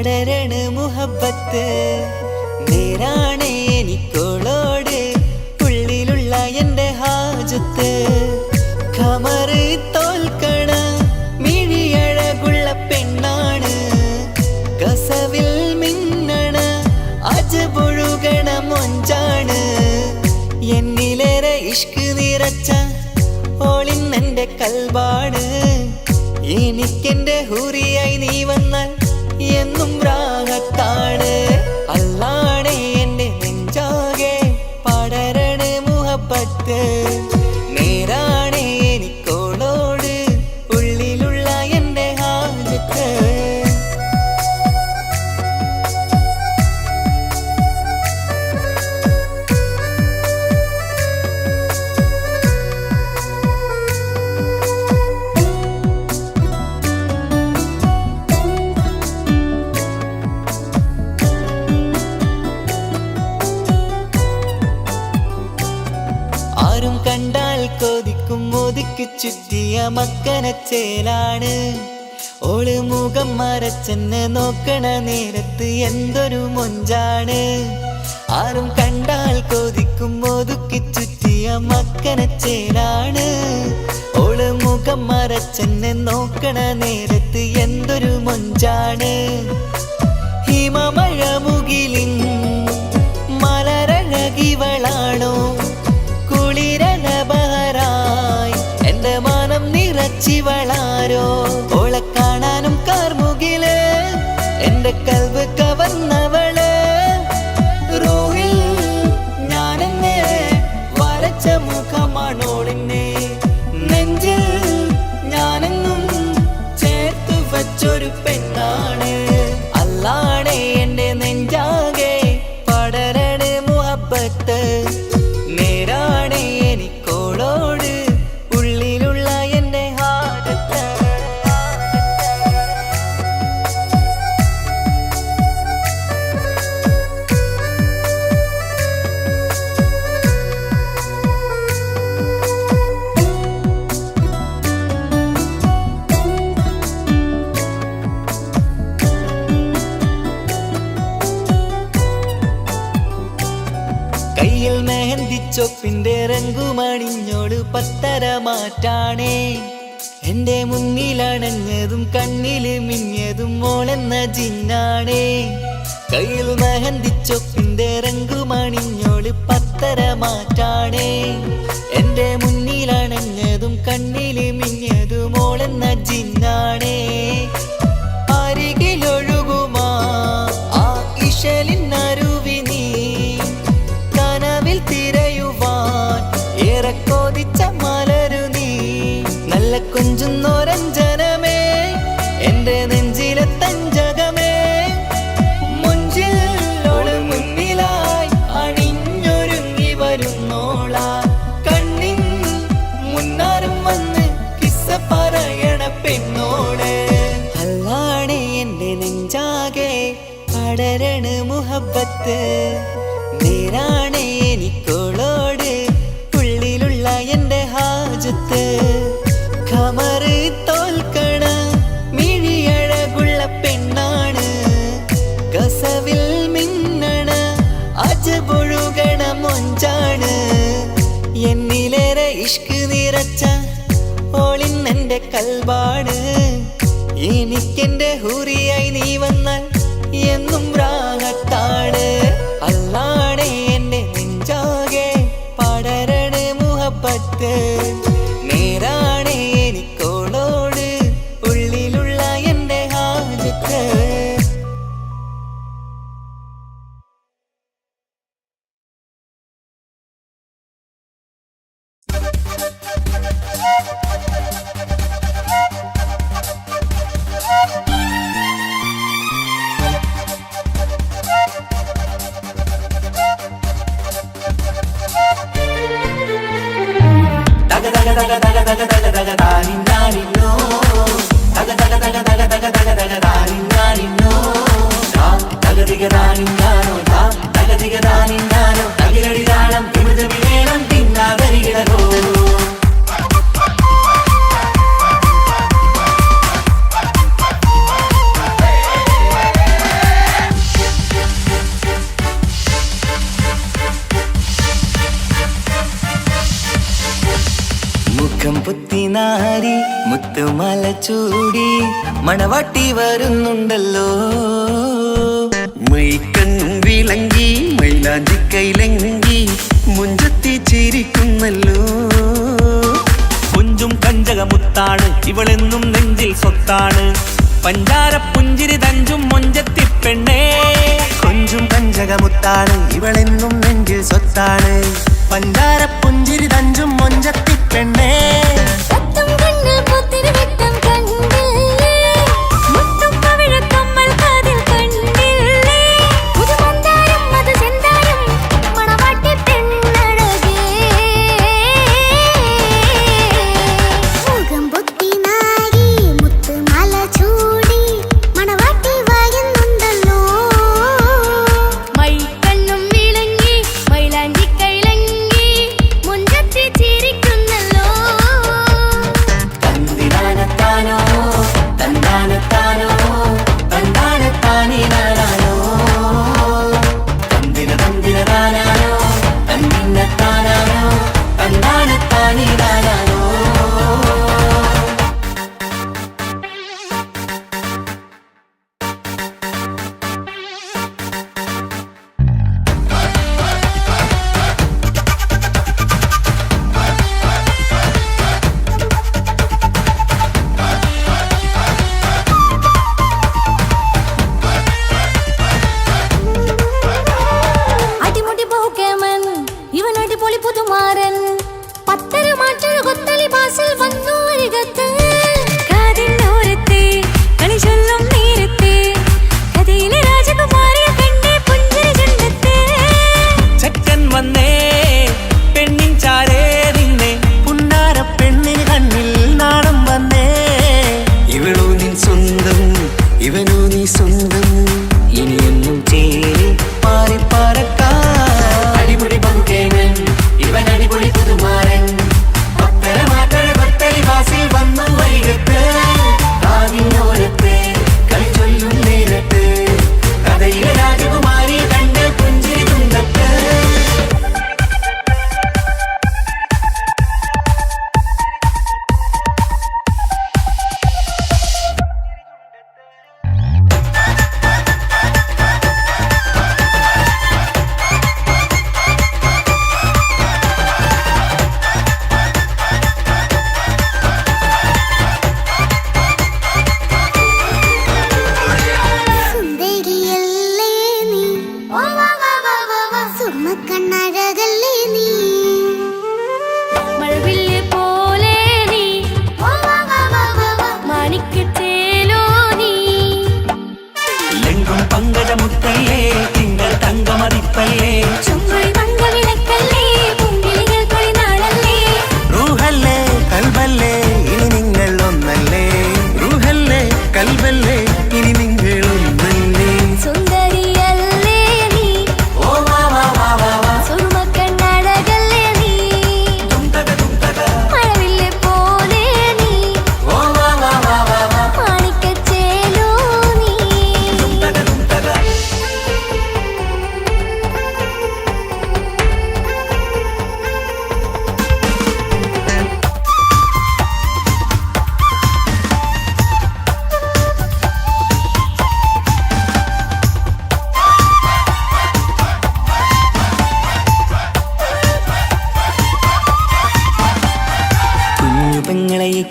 പടരണ മുഹബത്ത് നേരാണ് എനിക്കോളോട് ഉള്ളിലുള്ള എൻ്റെ ഹാജത്ത് ഖമറ് തോൽക്കണ മിഴിയഴകുള്ള പെണ്ണാണ് കസവിൽ മിന്നണ അജബൊഴുകണ മൊഞ്ചാണ് എന്നിലേറെ ഇഷ്ക് നിറച്ച ഓളിന്നെൻ്റെ കൽബാണ് എനിക്കെന്റെ ഹൂറിയായി നീ വന്നാൽ എന്നും രാഗത്താണ് അല്ലാണേ എൻ്റെ നെഞ്ചാകെ പടരണ മുഹബത്ത് നേരാണേ എനിക്കോളോട് ഉള്ളിലുള്ള എൻ്റെ ഹാജത്ത് ആരും കണ്ടാൽ കൊതിക്കും ഒതുക്കി ചുറ്റിയ മക്കനച്ചേലാണ് ഓള് മുഖം മറച്ചെന്നെ നോക്കണ നേരത്ത് എന്തൊരു മൊഞ്ചാണ് ആരും കണ്ടാൽ കൊതിക്കും ഒതുക്കി ചുറ്റിയ മക്കനച്ചേലാണ് ഓള് മുഖം മറച്ചെന്നെ നോക്കണ നേരത്ത് എന്തൊരു മൊഞ്ചാണ് ഹിമമഴ മുകിലിൻ മലരഴകിവളാണോ കുളിരലബഹരായി എൻ്റെ മാനം നിറച്ചിവളാരോ ഓളെ കാണാനും കാർമുകില് എൻ്റെ കൽവ് കവർന്നവള് റൂഹിൽ ഞാനെന്നെ വരച്ച മുഖമാണോളിന്നെ നെഞ്ചിൽ ഞാനെന്നും ചേർത്തു വച്ചൊരു പെണ്ണാണ് അല്ലാണേ എൻ്റെ നെഞ്ചാകെ പടരണ മുഹബത്ത് നേരാണേ എനിക്കോളോട് ഉള്ളിലുള്ള എൻ്റെ ഹാജത്ത് കയ്യിൽ മെഹന്തിച്ചൊപ്പിന്റെ രംഗുമണിഞ്ഞോട് പത്തര മാറ്റാണേ എൻ്റെ മുന്നിലണഞ്ഞതും കണ്ണില് മിഞ്ഞതും മോളെന്ന ജിന്നാണേ കയ്യിൽ മെഹന്തിച്ചൊപ്പിന്റെ രംഗുമണിഞ്ഞോട് പത്തര മാറ്റാണേ എൻ്റെ മുന്നിലണഞ്ഞതും കണ്ണില് മിഞ്ഞതും മോളെന്ന ജിന്നാണേ അരികിലൊഴുകുമാ ആ ഇശലിനരുവി നീ കനവിൽ തിരയുവാൻ ഏറെ കൊതിച്ച മലരു നീ നല്ല കൊഞ്ചുന്നോരഞ്ജനമേ എൻ്റെ നെഞ്ചിലെ തഞ്ചകമേ മുഞ്ചിൽ ഓള് മുന്നിലായി അണിഞ്ഞൊരുങ്ങി വരുന്നോള കണ്ണിൻ മുന്നാരും വന്ന് കിസ്സ പറയണ പെണ്ണോട് അല്ലാണേ എൻ്റെ നെഞ്ചാകെ പടരണ മുഹബത്ത് നേരാണേ എനിക്കോളോട് ഉള്ളിലുള്ള എൻ്റെ ഹാജത്ത് ഖമറ് തോൽക്കണ മിഴിയഴകുള്ള പെണ്ണാണ് കസവിൽ മിന്നണ അജബൊഴുകണ മൊഞ്ചാണ് എന്നിലേറെ ഇഷ്ക് നിറച്ച ഓളിന്നെൻ്റെ കൽബാണ് എനിക്കെന്റെ ഹൂറിയായി നീ വന്നാൽ എന്നും രാഗത്താണ് അല്ലാണേ എൻ്റെ നെഞ്ചാകെ പടരണ മുഹബത്ത് നേരാണേ എനിക്കോളോട് ഉള്ളിലുള്ള എൻ്റെ ഹാജത്ത് പുത്തിനാരി മുത്തുമല ചൂടി മണവാട്ടി വരുന്നുണ്ടല്ലോ. മൈക്കണ്ണും വിളങ്ങി മൈലാഞ്ചി കൈലങ്കി മുഞ്ചത്തി ചിരിക്കുന്നല്ലോ. കുഞ്ചും കഞ്ചകമുത്താണ് ഇവളെന്നും നെഞ്ചിൽ സ്വത്താണ്. പഞ്ചാര പുഞ്ചിരി തഞ്ചും മൊഞ്ചത്തി പെണ്ണേ. കൊഞ്ചും കഞ്ചകമുത്താണ് ഇവളെന്നും നെഞ്ചിൽ സ്വത്താണ്. പഞ്ചാര പുഞ്ചിരി തഞ്ചും മൊഞ്ചത്തി പെണ്ണേ.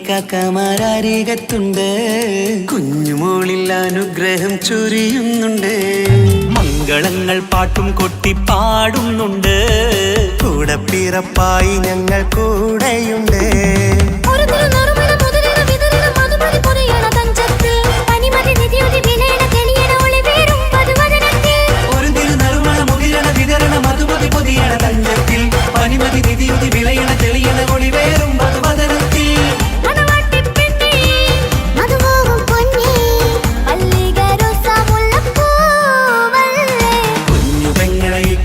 കാക്കമാരരികത്തുണ്ട്. കുഞ്ഞുമോളിൽ അനുഗ്രഹം ചൊരിയുന്നുണ്ട്. മംഗളങ്ങൾ പാട്ടും കൊട്ടി പാടുന്നുണ്ട്. കൂടെ പിറപ്പായി ഞങ്ങൾ കൂടെയുണ്ട്.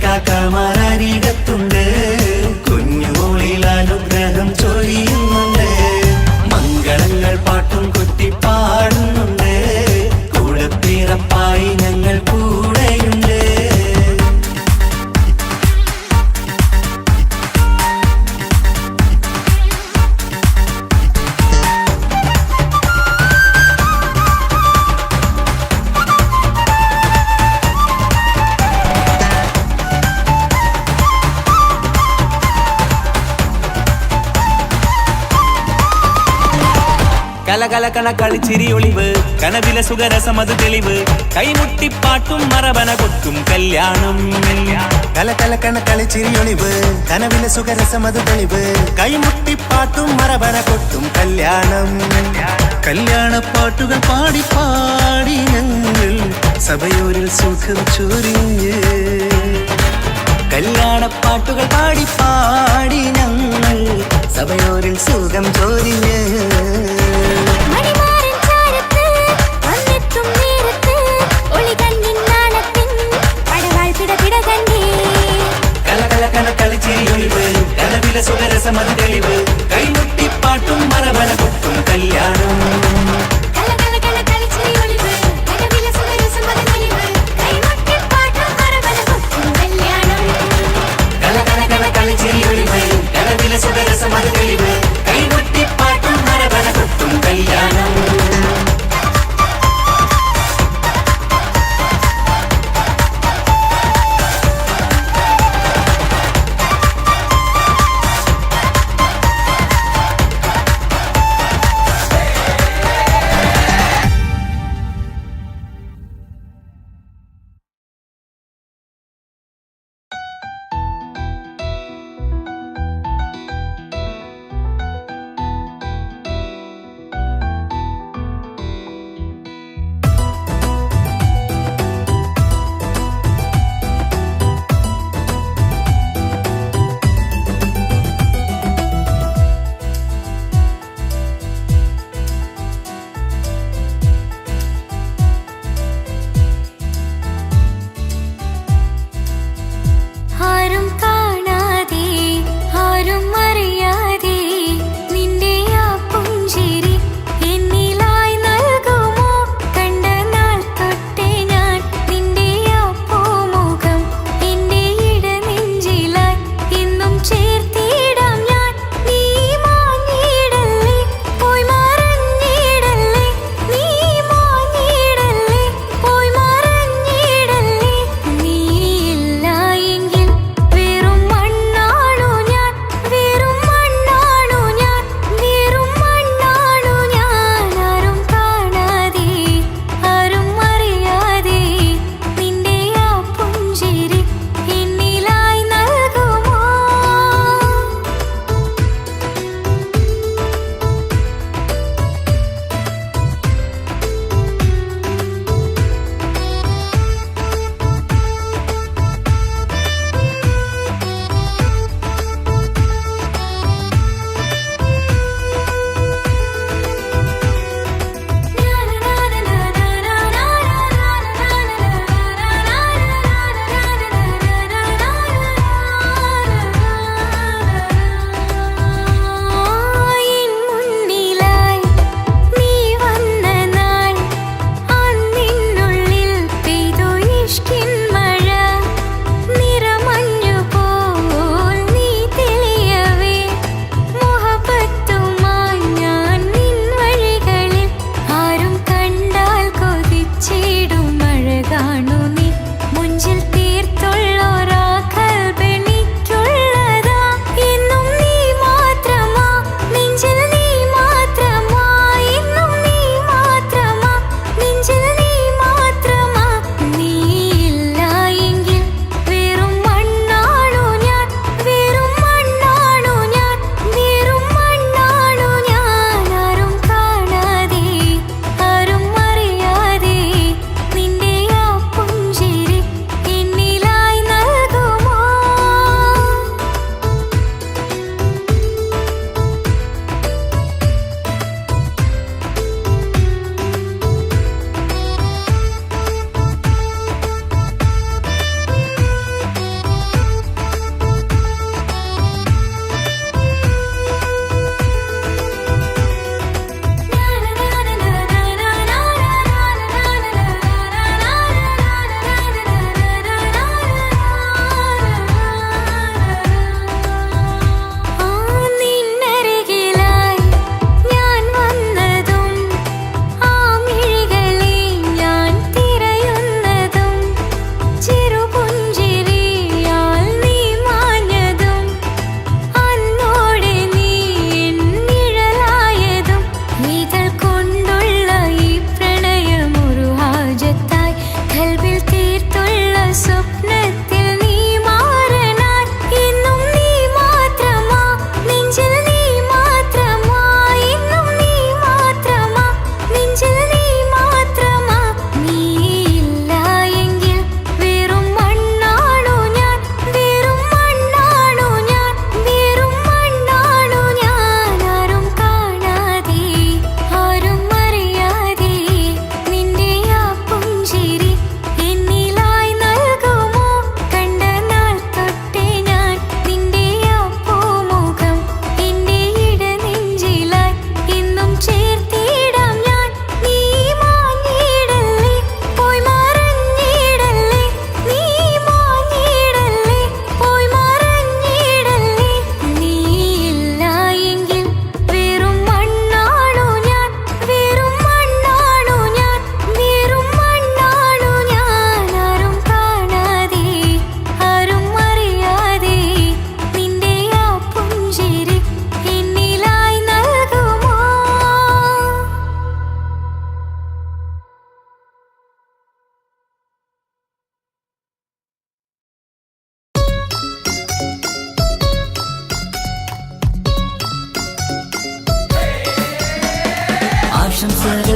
കാക്കമാരരികത്തുണ്ട്. കുഞ്ഞുമോളിൽ അനുഗ്രഹം ചൊരിയുന്നുണ്ട്. മംഗളങ്ങൾ പാട്ടും കൊട്ടി പാടുന്നുണ്ട്. കൂടെ പിറപ്പായി ഞങ്ങൾ കൂടെയുണ്ട്. കലകലകണ കളിച്ചിരി ഒളിവ് കനവിലെ സുഖരസമത് തെളിവ് കൈമുട്ടിപ്പാട്ടും മറവന കൊട്ടും കല്യാണം കലകലക്കണ കളിച്ചിരിയൊളിവ് കനവിലെ സുഖരസമത് തെളിവ് കൈമുട്ടിപ്പാട്ടും മറവന കൊട്ടും കല്യാണം കല്യാണപ്പാട്ടുകൾ പാടി പാടി ഞങ്ങൾ സഭയോരിൽ സുഖം ചൊരിഞ്ഞ് കല്യാണപ്പാട്ടുകൾ പാടി പാടി ഞങ്ങൾ സഭയോരിൽ സുഖം ചൊരിഞ്ഞ് കളിച്ചിരിയൊളിവ് കനവിലെ സുഖരസമത് തെളിവ് കൈമുട്ടിപ്പാട്ടും മറവന കൊട്ടും കല്യാണം കളിച്ചിരിയൊളിവ് കനവിലെ സുഖരസമത് തെളിവ് കൈമുട്ടിപ്പാട്ടും മറവന കൊട്ടും കല്യാണം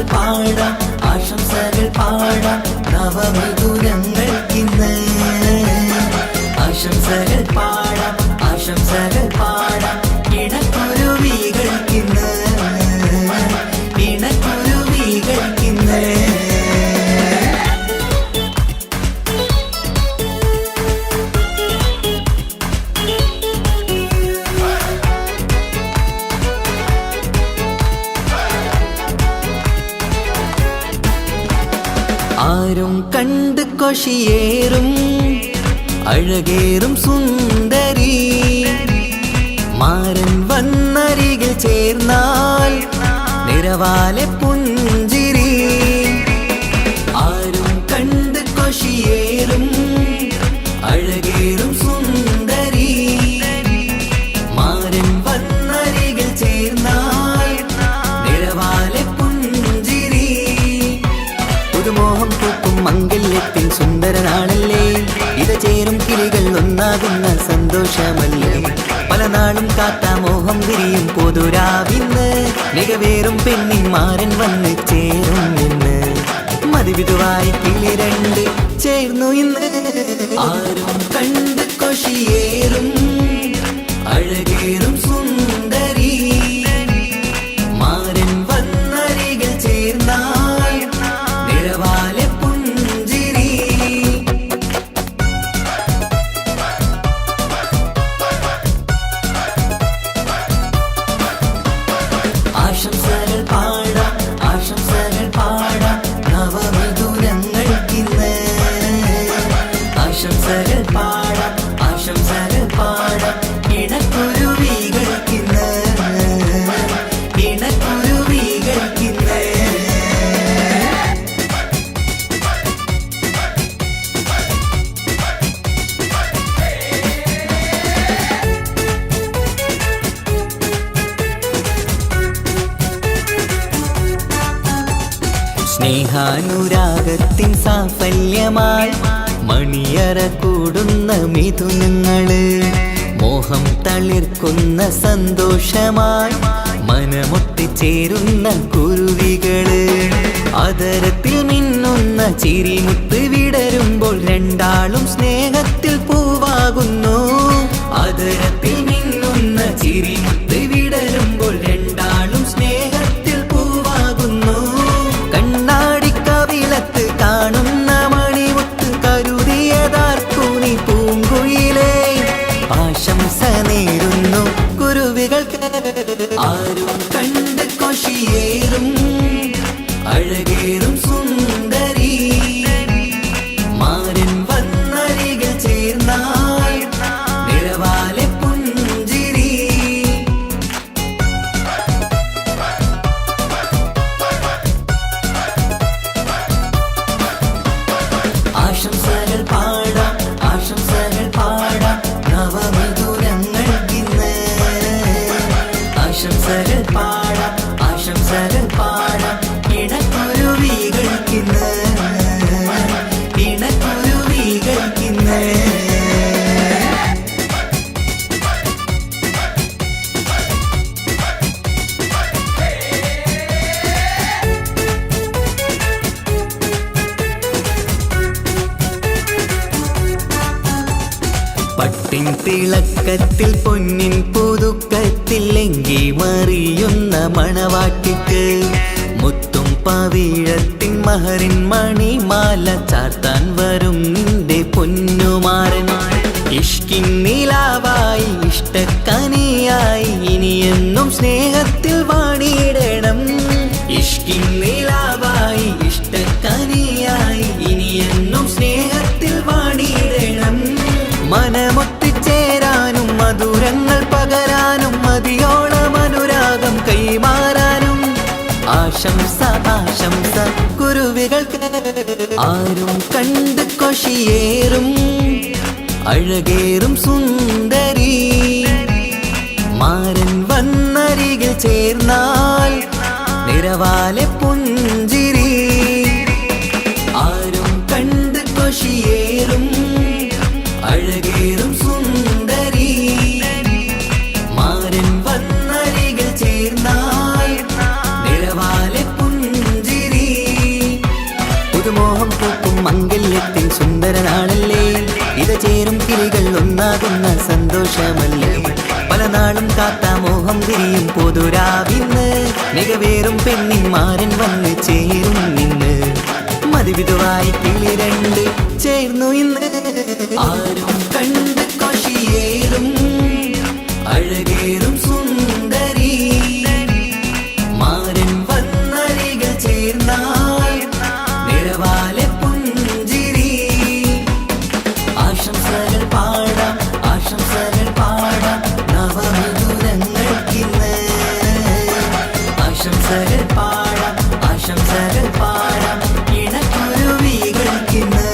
പാടാം ആശംസകൾ പാടാം നവമിഥുനങ്ങൾക്കിന്ന് ആശംസകൾ പാടാം ആശംസകൾ പാടാം ഇണക്കുരുവികൾക്കിന്ന് ഇണക്കുരുവികൾക്കിന്ന് ആരും കണ്ട് കൊഷിയേറും അഴകേറും സുന്ദരി മാരൻ വന്നരികിൽ ചേർന്നാൽ നിറവാലെ പുഞ്ചിരി ആരും കണ്ട് കൊഷിയേറും അഴകേറും സുന്ദരി മാരൻ വന്നരികിൽ ചേർന്നാൽ നിറവാലെ പുഞ്ചിരി പുതുമോഹം പൂക്കും മംഗല്യത്തിൻ സുന്ദരനാണല്ലേ ഇത് ചേരും കിളികൾ ഒന്നാകുന്ന സന്തോഷമല്ലേ പല നാളും കാത്ത മോഹം വിരിയും പൊതുരാവിന്ന് മികവേറും പെണ്ണിൻ മാരൻ വന്ന് ചേരും ഇന്ന് മതിവിധുവായി കിളി രണ്ട് ചേർന്നു ഇന്ന് ആരും കണ്ട് കൊഷിയേറും അഴകേറും സുന്ദരി മാരൻ വന്നരികിൽ ചേർന്നാൽ നിറവാലെ പുഞ്ചിരി ആശംസകൾ പാടാം ആശംസകൾ പാടാം നവമിഥുനങ്ങൾക്കിന്ന് ആശംസകൾ പാടാം ആശംസകൾ പാടാം ഇണക്കുരുവികൾക്കിന്ന് ഇണക്കുരുവികൾക്കിന്ന് സ്നേഹാനുരാഗത്തിൻ സാഫല്യമായി മണിയറ കൂടുന്ന മിഥുനങ്ങള് മോഹം തളിർക്കുന്ന സന്തോഷമായി മനമൊട്ടിച്ചേരുന്ന കുരുവികള് അതരത്തിൽ മിന്നുന്ന ചിരിമുത്ത് വിടരുമ്പോൾ രണ്ടാളും സ്നേഹത്തിൽ പൂവാകുന്നു അതരത്തിൽ മിന്നുന്ന ചിരിമുത്ത് വിടരുമ്പോൾ രണ്ടാളും സ്നേഹത്തിൽ പൂവാകുന്നു കണ്ണാടിക്കവിളത്ത് കാണുന്ന മണിമുത്ത് കരുതിയതാർക്കൂനി പൂങ്കുയിലേ ആശംസ നേരുന്നു കുരുവികൾക്ക് ആരും കണ്ട് കൊഷിയേറും അഴകേറും സുന്ദരി മാരൻ വന്നരികിൽ ചേർന്നാൽ നിറവാലെ പുഞ്ചിരി ആശംസകൾ പാടാം ആശംസകൾ പാടാം നവമിഥുനങ്ങൾക്കിന്ന് ആശംസകൾ പാടാം ആശംസകൾ പാടാം ഇണക്കുരുവികൾക്കിന്ന് ഇണക്കുരുവികൾക്കിന്ന് പട്ടിൻ തിളക്കത്തിൽ പൊന്നിൻ പുതുക്കത്തിൽ എങ്കി മറിയുന്ന മണവാട്ടിക്ക് മുത്തും പവിഴത്തിൻ മഹറിൻ മണിമാല ചാർത്താൻ വരും നിന്റെ പൊന്നുമാരൻ ഇഷ്കിൻ നിലാവായി ഇഷ്ടക്കനിയായി ഇനിയെന്നും സ്നേഹത്തിൽ വാണിയിടണം ഇഷ്കിൻ നിലാവായി ഇഷ്ടക്കനിയായി ഇനിയെന്നും സ്നേഹത്തിൽ വാണിയിടണം മനമൊത്തിച്ചേരാനും മധുരങ്ങൾ പകരാനും മതിയോളം അനുരാഗം കൈമാറാനും ആശംസ ആശംസ കുരുവികൾക്ക് ആരും കണ്ട് കൊഷിയേറും അഴകേറും സുന്ദരി മാരൻ വന്നരികിൽ ചേർന്നാൽ നിറവാലെ പുഞ്ചിരി ആരും കണ്ട് കൊഷിയേറും അഴകേറും സുന്ദരി മാരൻ വന്നരികിൽ ചേർന്നാൽ നിറവാലെ പുഞ്ചിരി ഒന്നാകുന്ന സന്തോഷമല്ലേ പല നാളും കാത്ത മോഹം തിരിയും പൊതുരാവിന്ന് മികവേറും പെണ്ണിന്മാരൻ വന്ന് ചേരും നിന്ന് മതിവിധുവായി കിളി രണ്ട് ചേർന്നു ഇന്ന് ആരും കണ്ട് കൊഷിയേറും അഴകേറും സുന്ദരി മാരൻ വന്നരികൾ ചേർന്നാൽ നിറവാലെ പുഞ്ചിരി ആശംസകൾ പാടാം നവമധുരങ്ങൾക്കിന്ന് ആശംസകൾ പാടാം ഇണക്കുരുവികൾക്കിന്ന്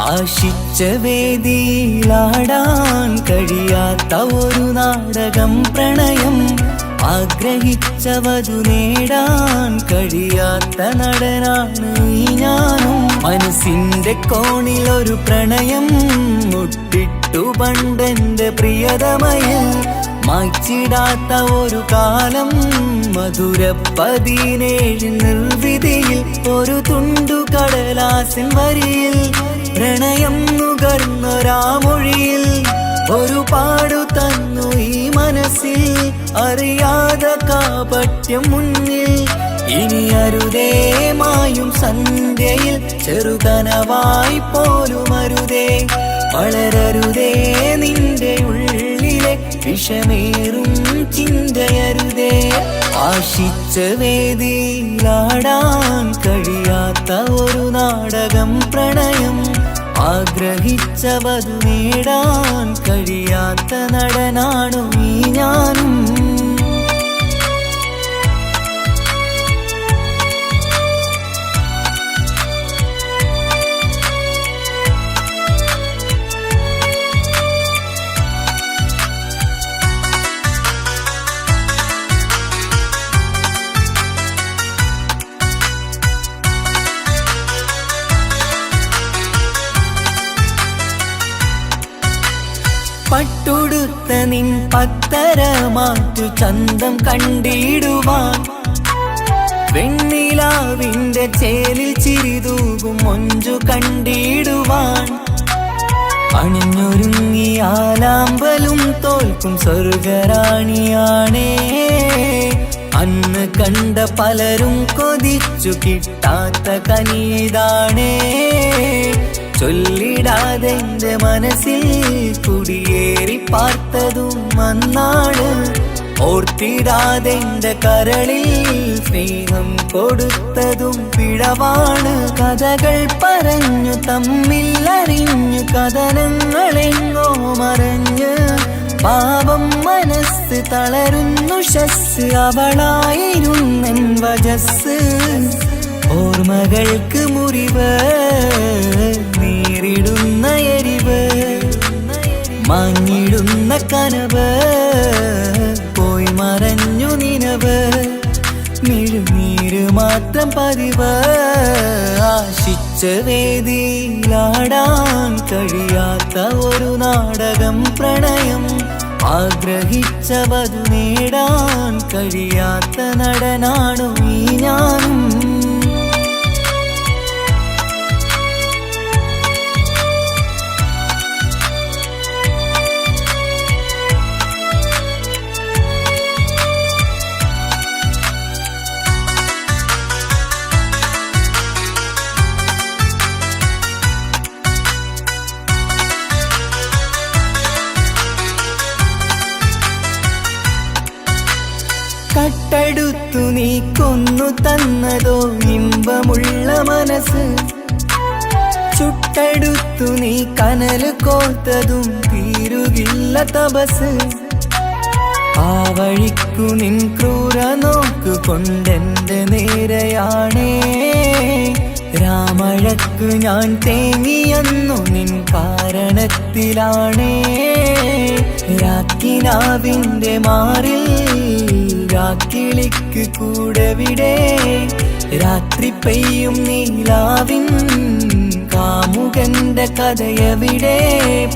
ആശിച്ച വേദിയിലാടാൻ കഴിയാത്ത ഒരു നാടകം പ്രണയം ആഗ്രഹിച്ചവതു നേടാൻ കഴിയാത്ത നടനാണ് ഈ ഞാനും മനസ്സിന്റെ കോണിലൊരു പ്രണയം മുട്ടിട്ടു പണ്ടെന്റെ പ്രിയതമയിൽ മായ്ച്ചിടാത്ത ഒരു കാലം മധുര 17 നിർവിധിയിൽ ഒരു തുണ്ടു കടലാസിൻ വരിയിൽ പ്രണയം നുകർന്നൊരാമൊഴിയിൽ ഒരു പാടു തന്നു ഈ മനസ്സിൽ അറിയാതെ കാപട്യം മുന്നിൽ ഇനി അരുതേ മായും സന്ധ്യയിൽ ചെറുകനവായി പോലും അരുതേ വളരരുതേ നിന്റെ ഉള്ളിലെ വിഷമേറും ചിന്തയരുതേ ആശിച്ച വേദിയിലാടാൻ കഴിയാത്ത ഒരു നാടകം പ്രണയം ആഗ്രഹിച്ചവതു നേടാൻ കഴിയാത്ത നടനാണു ഈ ഞാനും പട്ടുടുത്ത നിൻ പത്തരമാറ്റു ചന്തം കണ്ടിടുവാൻ വെണ്ണിലാവിന്റെ ചേലിൽ ചിരിതൂകും മൊഞ്ചു കണ്ടിടുവാൻ അണിഞ്ഞൊരുങ്ങിയാലാമ്പലും തോൽക്കും സ്വർഗറാണിയാണേ അന്ന് കണ്ട പലരും കൊതിച്ചു കിട്ടാത്ത കനിതാണേ ചൊല്ലിടാതെ എന്റെ മനസ്സിൽ കുടിയേറി പാർത്തതും അന്നാണ് ഓർത്തിടാതെ എന്റെ കരളിൽ സ്നേഹം കൊടുത്തതും പിഴവാണ് കഥകൾ പറഞ്ഞു തമ്മിൽ അറിഞ്ഞു കഥനങ്ങളെങ്ങോ മറഞ്ഞ് പാപം മനസ്സ് തളരുന്നു ശസ് അവളായിരുന്നെൻ വജസ് ഓർമ്മകൾക്ക് മുറിവ് നേരിടുന്ന എരിവ് മാഞ്ഞിടുന്ന കനവ് പോയി മറഞ്ഞു നിനവ് മിഴുനീര് മാത്രം പതിവ് ആശിച്ച വേദിയിലാടാൻ കഴിയാത്ത ഒരു നാടകം പ്രണയം ആഗ്രഹിച്ചവതു നേടാൻ കഴിയാത്ത നടനാണു ഈ ഞാനും കട്ടെടുത്തു നീ കൊന്നു തന്നതോ ഇമ്പമുള്ള മനസ്സ് ചുട്ടെടുത്തു നീ കനല് കോത്തതും തീരുകില്ല തപസ് ആ വഴിക്കു നിൻ ക്രൂര നോക്കു കൊണ്ടെന്റെ നേരെയാണേ രാമഴക്കു ഞാൻ തേങ്ങിയെന്നു നിൻ കാരണത്തിലാണേ രാക്കിനാവിന്റെ മാറിൽ രാക്കിളിക്ക് കൂടെവിടെ രാത്രി പെയ്യും നീലാവിൻ കാമുകന്റെ കഥയവിടെ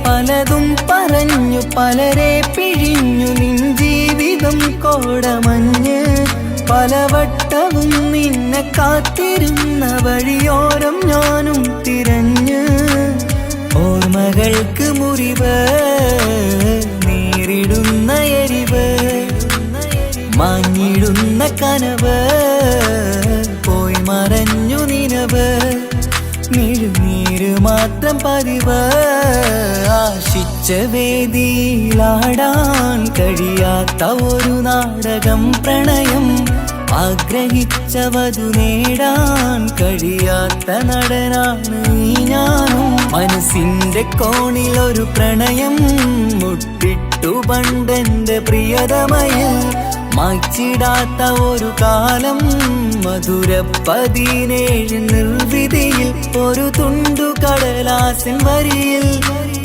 പലതും പറഞ്ഞു പലരെ പിഴിഞ്ഞു നിൻ ജീവിതം കോടമഞ്ഞ് പലവട്ടവും നിന്നെ കാത്തിരുന്ന വഴിയോരം ഞാനും തിരഞ്ഞ് ഓർമ്മകൾക്ക് മുറിവ് നേരിടുന്ന എരിവ് മാഞ്ഞിടുന്ന കനവ് പോയി മറഞ്ഞു നിനവ് മിഴുനീര് മാത്രം പതിവ് ആശിച്ച വേദിയിലാടാൻ കഴിയാത്ത ഒരു നാടകം പ്രണയം ആഗ്രഹിച്ചവതു നേടാൻ കഴിയാത്ത നടനാണ് ഈ ഞാനും മനസ്സിന്റെ കോണിൽ ഒരു പ്രണയം മുട്ടിട്ടു പണ്ടെന്റെ പ്രിയതമയിൽ മായ്ച്ചിടാത്ത ഒരു കാലം മധുര 17 നിർവിധിയിൽ ഒരു തുണ്ടു കടലാസിൻ വരിയിൽ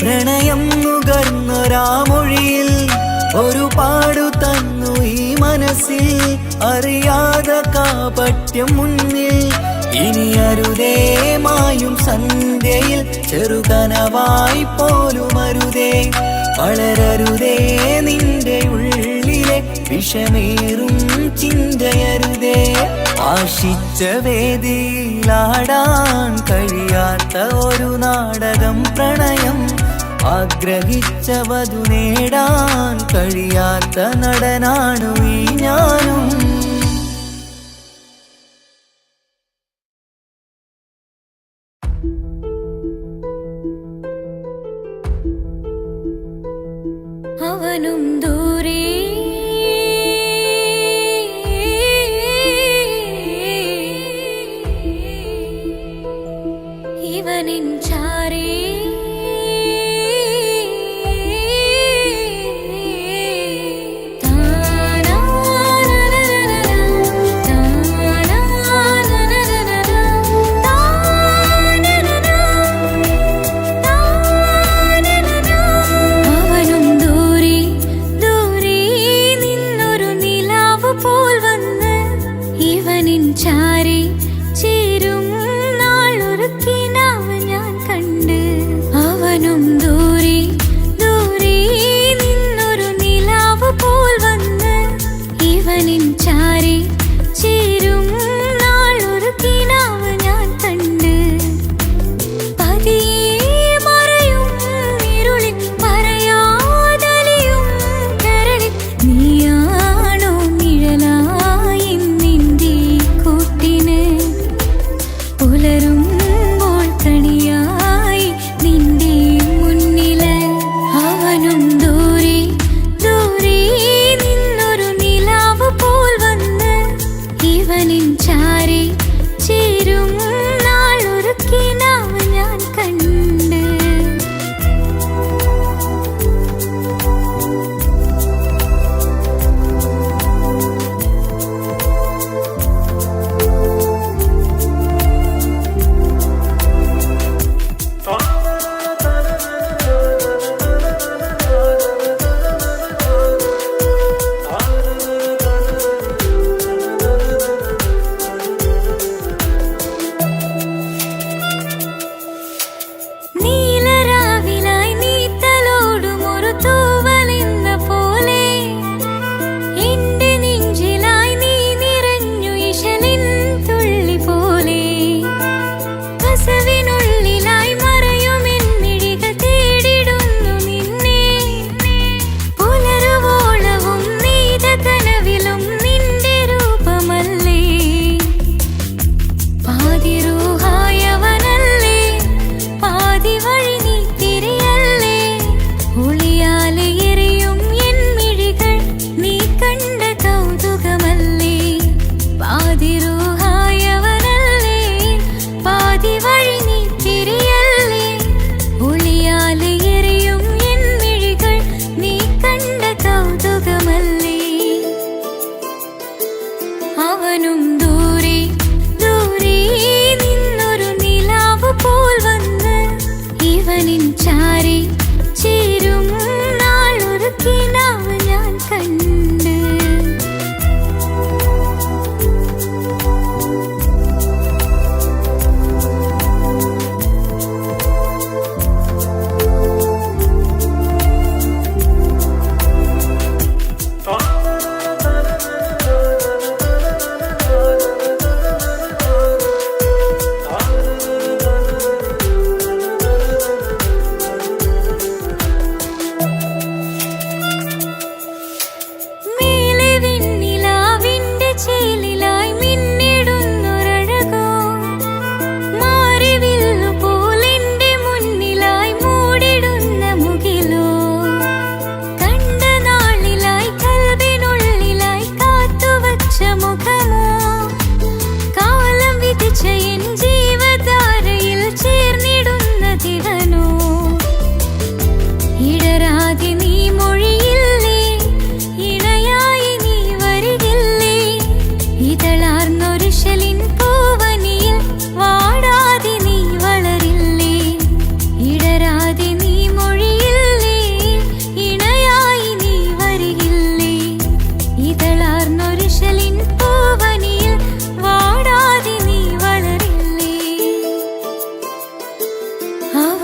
പ്രണയം നുകർന്നൊരാമൊഴിയിൽ ഒരു പാടു തന്നു ഈ മനസ്സിൽ അറിയാതെ കാപട്യം മുന്നിൽ ഇനി അരുതേ മായും സന്ധ്യയിൽ ചെറുകനവായി പോലും അരുതേ വളരരുതേ നിന്റെ ഉള്ളിലെ വിഷമേറും ചിന്തയരുതേ ആശിച്ച വേദിയിലാടാൻ കഴിയാത്ത ഒരു നാടകം പ്രണയം ആഗ്രഹിച്ചവതു നേടാൻ കഴിയാത്ത നടനാണു ഈ ഞാനും അവനും ദൂരെ ഇവനിൻ ചാരേ ചാരി ചേരും നാളൊരു കിനാവ് ഞാൻ കണ്ട്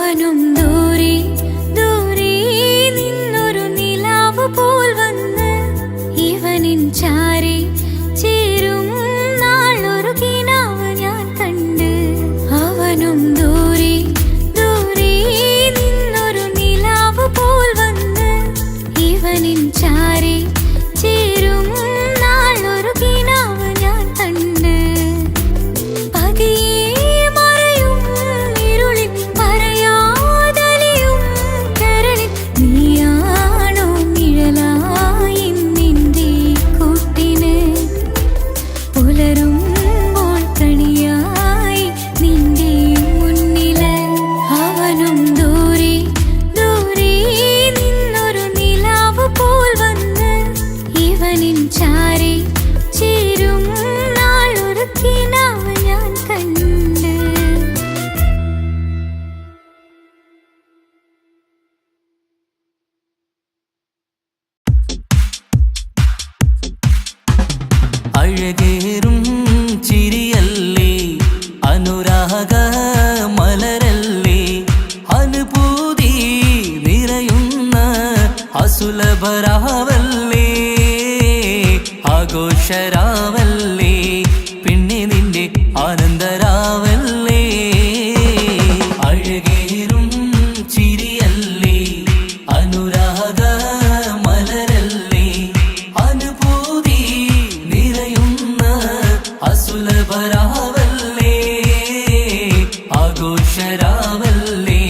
അവനും ദൂരെ ദൂരെ നിന്നൊരു നിലാവ് പോൽ വന്ന് ഇവനിൻ ചാരി ചേരും നാളൊരു കിനാവ് ഞാൻ കണ്ട്. അവനും ദൂരെ ദൂരെ നിന്നൊരു നിലാവ് പോൽ വന്ന് ഇവനിൻ ചാരി ചേരും നാളൊരു കിനാവ് ഞാൻ കണ്ട്. പതിയെ മറയും ഇരുളിൽ പറയാതലിയും കരളിൽ നീയാണോ നിഴലായി നിന്റെ കൂട്ടിന്. പുലരുമ്പോൾ കണിയായി നിന്റെ മുന്നില്. അവനും ദൂരെ ദൂരെ നിന്നൊരു നിലാവ് പോൽ വന്ന് ഇവനിൻ ചാരി ചേരും നാളൊരു കിനാവ് ഞാൻ കണ്ട്. അഴകേറും ചിരിയല്ലേ അനുരാഗ മലരല്ലേ അനുഭൂതി നിറയുന്ന അസുലഭരാവല്ലേ ആഘോഷരാവല്ലേ പിന്നെ നിന്റെ ആനന്ദരാവല്ലേ. അഴകേറും ചിരിയല്ലേ അനുരാഗ മലരല്ലേ അനുഭൂതി നിറയുന്ന അസുലഭരാവല്ലേ ആഘോഷരാവല്ലേ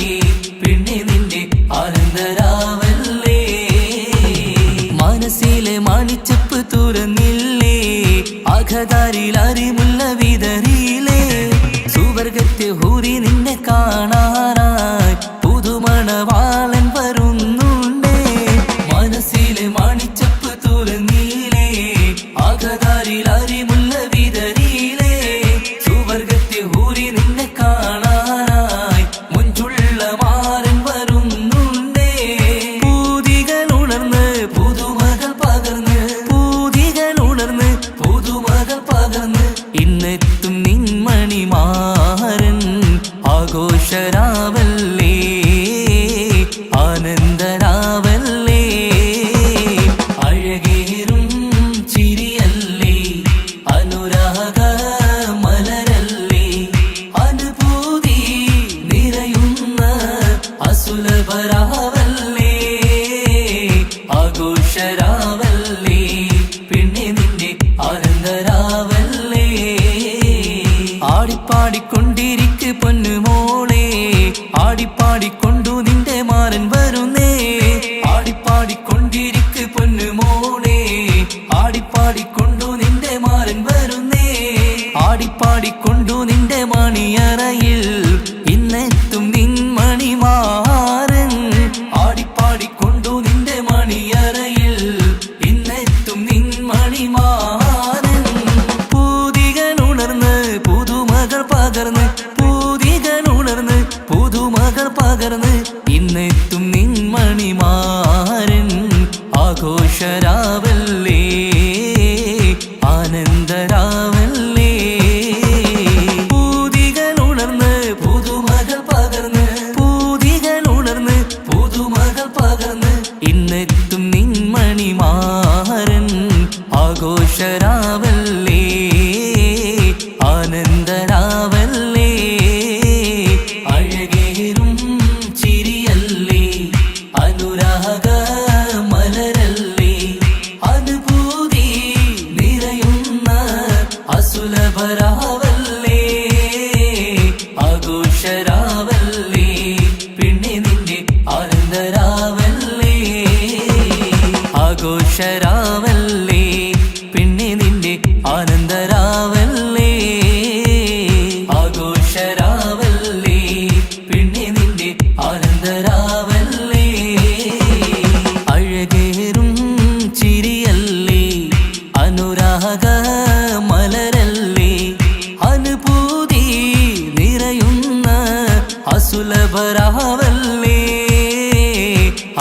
പിന്നെ നിന്റെ ആനന്ദരാവല്ലേ. മനസ്സിലെ മാണിച്ചപ്പ് തുറന്നില്ലേ അഘതാരിൽ അരിമുല്ല വിതറിയില്ലേ. സുവർഗത്തെ ഹൂറി നിന്നെ കാണാനായി പുതുമണവാളൻ വരുന്നുണ്ടേ. മനസ്സിലെ മാണിച്ചപ്പ് തുറന്നില്ലേ അഘതാരിൽ അരിമുല്ല വിതറിയില്ലേ. സുവർഗത്തെ ഹൂറി നിന്നെ കാണാനായി മുഞ്ചുള്ള മാരൻ വരുന്നുണ്ടേ. പൂതികൾ ഉണർന്ന് പുതുമകൾ പകർന്ന് പൂതികൾ ഉണർന്ന് പുതുമകൾ പകർന്ന് ഇന്നെത്തും നിൻമണിമാരൻ ആഘോഷരാവല്ലേ ആനന്ദരാവല്ലേ. അഴകേറും ചിരിയല്ലേ അനുരാഗ മലരല്ലേ അനുഭൂതി നിറയുന്ന അസുലഭരാവല്ലേ ആഘോഷരാവല്ലേ പിന്നെ നിന്റെ ആനന്ദരാവല്ലേ. ആടിപ്പാടിക്കൊണ്ടിരിക്ക് പൊന്നുമോളെ ആടിപ്പാടിക്കൊണ്ടു നിന്റെ മാരൻ വരുന്നേ. ആടിപ്പാടിക്കൊണ്ടിരിക്ക് പൊന്നുമോളെ ആടിപ്പാടിക്കൊണ്ടു നിന്റെ മാരൻ വരുന്നേ. ആടിപ്പാടിക്കൊണ്ടു നിന്റെ മണിയറയിൽ ഇന്നെത്തും നിൻ മണിമാരൻ. ആടിപ്പാടിക്കൊണ്ടു നിന്റെ മണിയറയിൽ ഇന്നെത്തും നിൻ മണിമാരൻ. പൂതികൾ ഉണർന്ന് പുതുമകൾ പകർന്ന് പൂതികൾ ഉണർന്ന് പുതുമകൾ പകർന്ന് ഇന്നെത്തും നിൻ മണിമാരൻ ആഘോഷരാവല്ലേ ആനന്ദരാവല്ലേ. പൂതികൾ ഉണർന്ന് പുതുമകൾ പകർന്ന് പൂതികൾ ഉണർന്ന് പുതുമകൾ പകർന്ന് ഇന്നെത്തും നിൻ മണിമാരൻ ആഘോഷരാവല്ലേ ആനന്ദരാവല്ലേ. അഴകേറും ചിരിയല്ലേ അനുരാഗ മലരല്ലേ അനുഭൂതി നിറയുന്ന അസുലഭരാവല്ലേ ആഘോഷരാവല്ലേ പിന്നെ നിന്റെ ആനന്ദരാവല്ലേ ആഘോഷരാവല്ലേ പിന്നെ നിന്റെ ആനന്ദരാവല്ലേ ആഘോഷരാവല്ലേ പിന്നെ നിന്റെ ആനന്ദരാവല്ലേ. അഴകേറും ചിരിയല്ലേ അനുരാഗ മലരല്ലേ അനുഭൂതി നിറയുന്ന അസുലഭരാവല്ലേ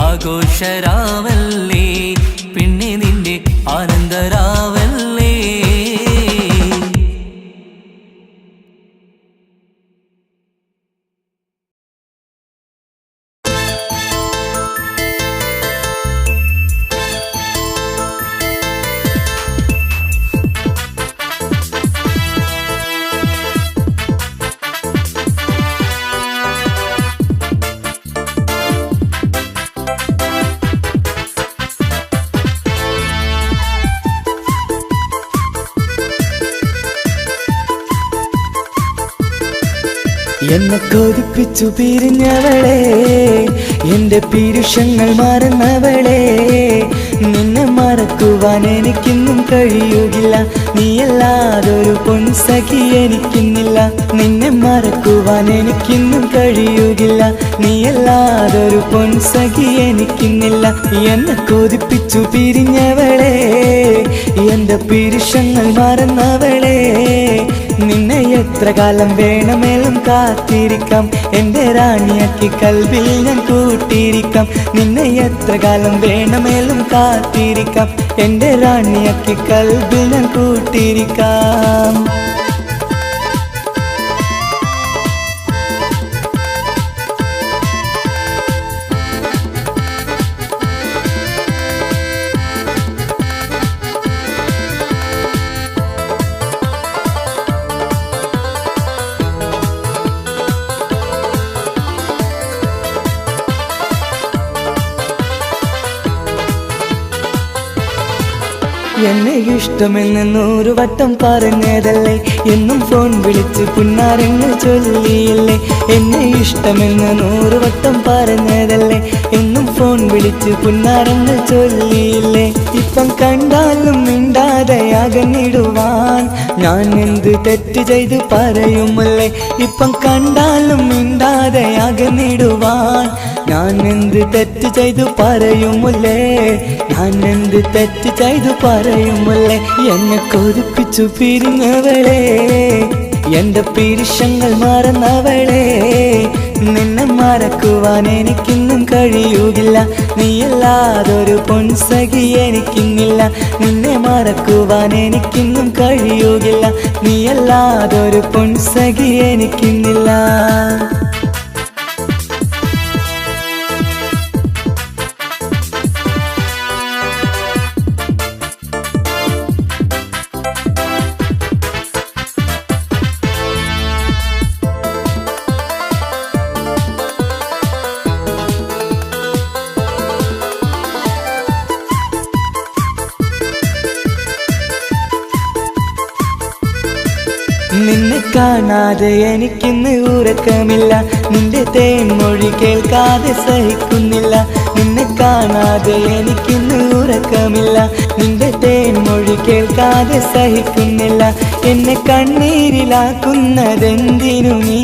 ആഘോഷരാവല്ലേ പിന്നെ നിന്റെ ആനന്ദരാവല്ലേ. എന്നെ കൊതിപ്പിച്ചു പിരിഞ്ഞവളെ, എന്റെ പീരുഷങ്ങൾ മറന്നവളെ, നിന്നെ മറക്കുവാൻ എനിക്കിന്നും കഴിയുകില്ല, നീയല്ലാതൊരു പൊൻസഖി എനിക്കിന്നില്ല. നിന്നെ മറക്കുവാൻ എനിക്കിന്നും കഴിയുകില്ല, നീയല്ലാതൊരു പൊൻസഖി എനിക്കിന്നില്ല. എന്നെ കൊതിപ്പിച്ചു പിരിഞ്ഞവളെ, എന്റെ പീരുഷങ്ങൾ മറന്നവളെ, നിന്നെ എത്ര കാലം വേണമെങ്കിലും കാത്തിരിക്കാം, എന്റെ റാണിയാക്കി കൽവിൽ ഞാൻ കൂട്ടിയിരിക്കാം. നിന്നെ എത്ര കാലം വേണമെങ്കിലും കാത്തിരിക്കാം, എന്റെ റാണിയാക്കി കൽവിൽ ഞാൻ കൂട്ടിയിരിക്കാം. എന്നെ ഇഷ്ടമെന്ന് 100 വട്ടം പറഞ്ഞതല്ലേ, എന്നും ഫോൺ വിളിച്ച് പുന്നാരെന്ന് ചൊല്ലിയില്ലേ. എന്നെ ഇഷ്ടമെന്ന് 100 വട്ടം പറഞ്ഞതല്ലേ, എന്നും ഫോൺ വിളിച്ച് പുന്നാരെന്ന് ചൊല്ലിയില്ലേ. ഇപ്പം കണ്ടാലും മിണ്ടാതെ അകന്നിടുവാൻ ഞാൻ എന്ത് തെറ്റ് ചെയ്ത് പറയുമല്ലേ. ഇപ്പം കണ്ടാലും മിണ്ടാതെ അകന്നിടുവാൻ ഞാൻ എന്ത് തെറ്റ് ചെയ്തു പറയുമല്ലേ, ഞാൻ എന്ത് തെറ്റ് ചെയ്തു പറയുമല്ലേ. എന്നെ കൊതിപ്പിച്ചു പിരിഞ്ഞവളെ, എന്റെ പീരുഷങ്ങൾ മറന്നവളെ, നിന്നെ മറക്കുവാൻ എനിക്കിന്നും കഴിയുകില്ല, നീയല്ലാതൊരു പൊൻസഖി എനിക്കിന്നില്ല. നിന്നെ മറക്കുവാൻ എനിക്കിന്നും കഴിയുകില്ല, നീയല്ലാതൊരു പൊൻസഖി എനിക്കിന്നില്ല. നിന്നെ കാണാതെ എനിക്കിന്ന് ഉറക്കമില്ല, നിന്റെ തേൻമൊഴി കേൾക്കാതെ സഹിക്കുന്നില്ല. നിന്നെ കാണാതെ എനിക്കിന്ന് ഉറക്കമില്ല, നിന്റെ തേൻമൊഴി കേൾക്കാതെ സഹിക്കുന്നില്ല. എന്നെ കണ്ണീരിലാക്കുന്നതെന്തിനു നീ,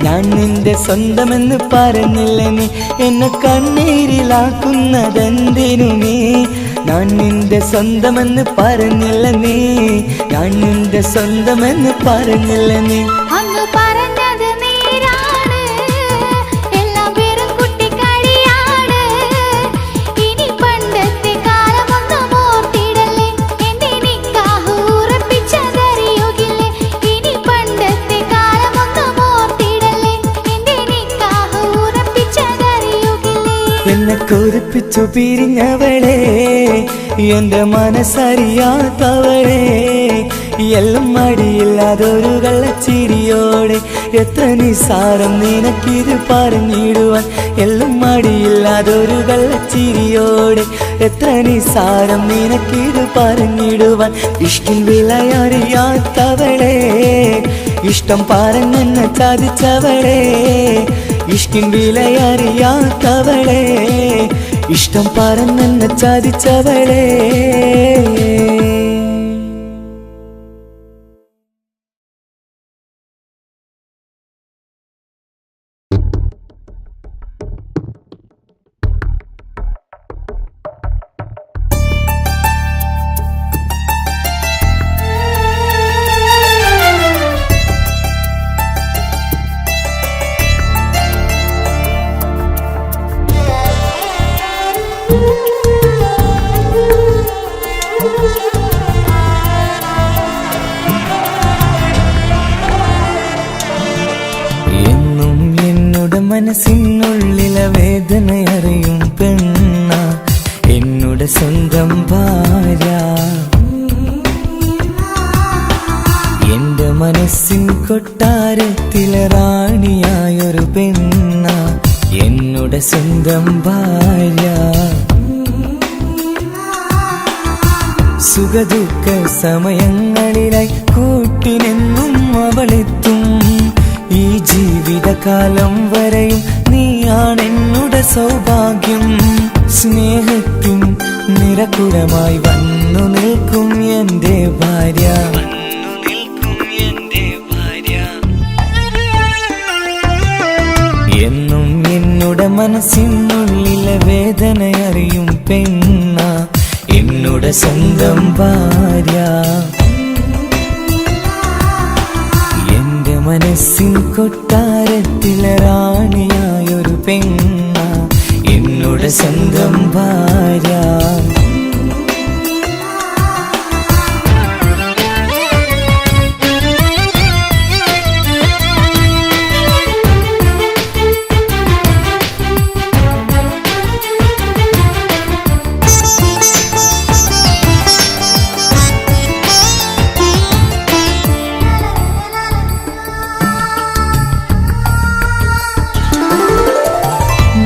ഞാൻ നിന്റെ സ്വന്തമെന്ന് പറഞ്ഞില്ല നീ. എന്നെ കണ്ണീരിലാക്കുന്നതെന്തിനു നീ, ഞാൻ നിന്റെ സ്വന്തമെന്ന് പറഞ്ഞില്ല നീ, ഞാൻ നിന്റെ സ്വന്തമെന്ന് പറഞ്ഞില്ല നീ. അങ്ങ് പറഞ്ഞത് നേരാണ്, എല്ലാം വെറും കുട്ടിക്കളിയാണ്. ഇനി പണ്ടത്തെ കാലമൊന്നും ഓർത്തിടല്ലേ, എന്റെ നിക്കാഹ് ഉറപ്പിച്ചതറിയുകില്ലേ. ഇനി പണ്ടത്തെ കാലമൊന്നും ഓർത്തിടല്ലേ, എന്റെ നിക്കാഹ് ഉറപ്പിച്ചതറിയുകില്ലേ. എന്നെ കൊതിപ്പിച്ചു പിരിഞ്ഞവളെ, എന്റെ മനസ്സറിയാത്തവളെ, എല്ലാം മടിയില്ലാതൊരു കള്ളച്ചിരിയോടെ, എത്ര നിസാരം നിനക്കിത് പറഞ്ഞിടുവാൻ. എല്ലാം മടിയില്ലാതൊരു കള്ളച്ചിരിയോടെ, എത്ര നിസാരം നിനക്കിത് പറഞ്ഞിടുവാൻ. ഇഷ്കിൻ വിലയറിയാത്തവളെ, ഇഷ്ടം പറഞ്ഞെന്നെ ചതിച്ചവളെ, ഇഷ്കിൻ വിലയറിയാത്തവളെ, ഇഷ്ടം പറഞ്ഞെന്നെ ചതിച്ചവളെ. മനസ്സിനുള്ളിലെ വേദനയറിയും പെണ്ണ, എന്നുടെ സ്വന്തം ഭാര്യ. എന്റെ മനസ്സിൻ കൊട്ടാരത്തിലെ റാണിയായൊരു പെണ്ണ, എന്നുടെ സ്വന്തം ഭാര്യ. സുഖദുഃഖ സമയങ്ങളിലായി കൂട്ടിനെന്നും അവളെത്തും. ഈ ജീവിതകാലം വരെയും നീയാണെന്നുടെ സൗഭാഗ്യം. സ്നേഹത്തിൻ നിറകുടമായി വന്നു നിൽക്കും എന്റെ ഭാര്യ. എന്നും എന്നുടെ മനസ്സിനുള്ളിലെ വേദനയറിയും പെണ്ണ എന്നുടെ സ്വന്തം ഭാര്യ. എന്റെ മനസ്സിൻ കൊട്ടാരത്തിലെ റാണിയായൊരു പെണ്ണ എന്നുടെ സ്വന്തം ഭാര്യ.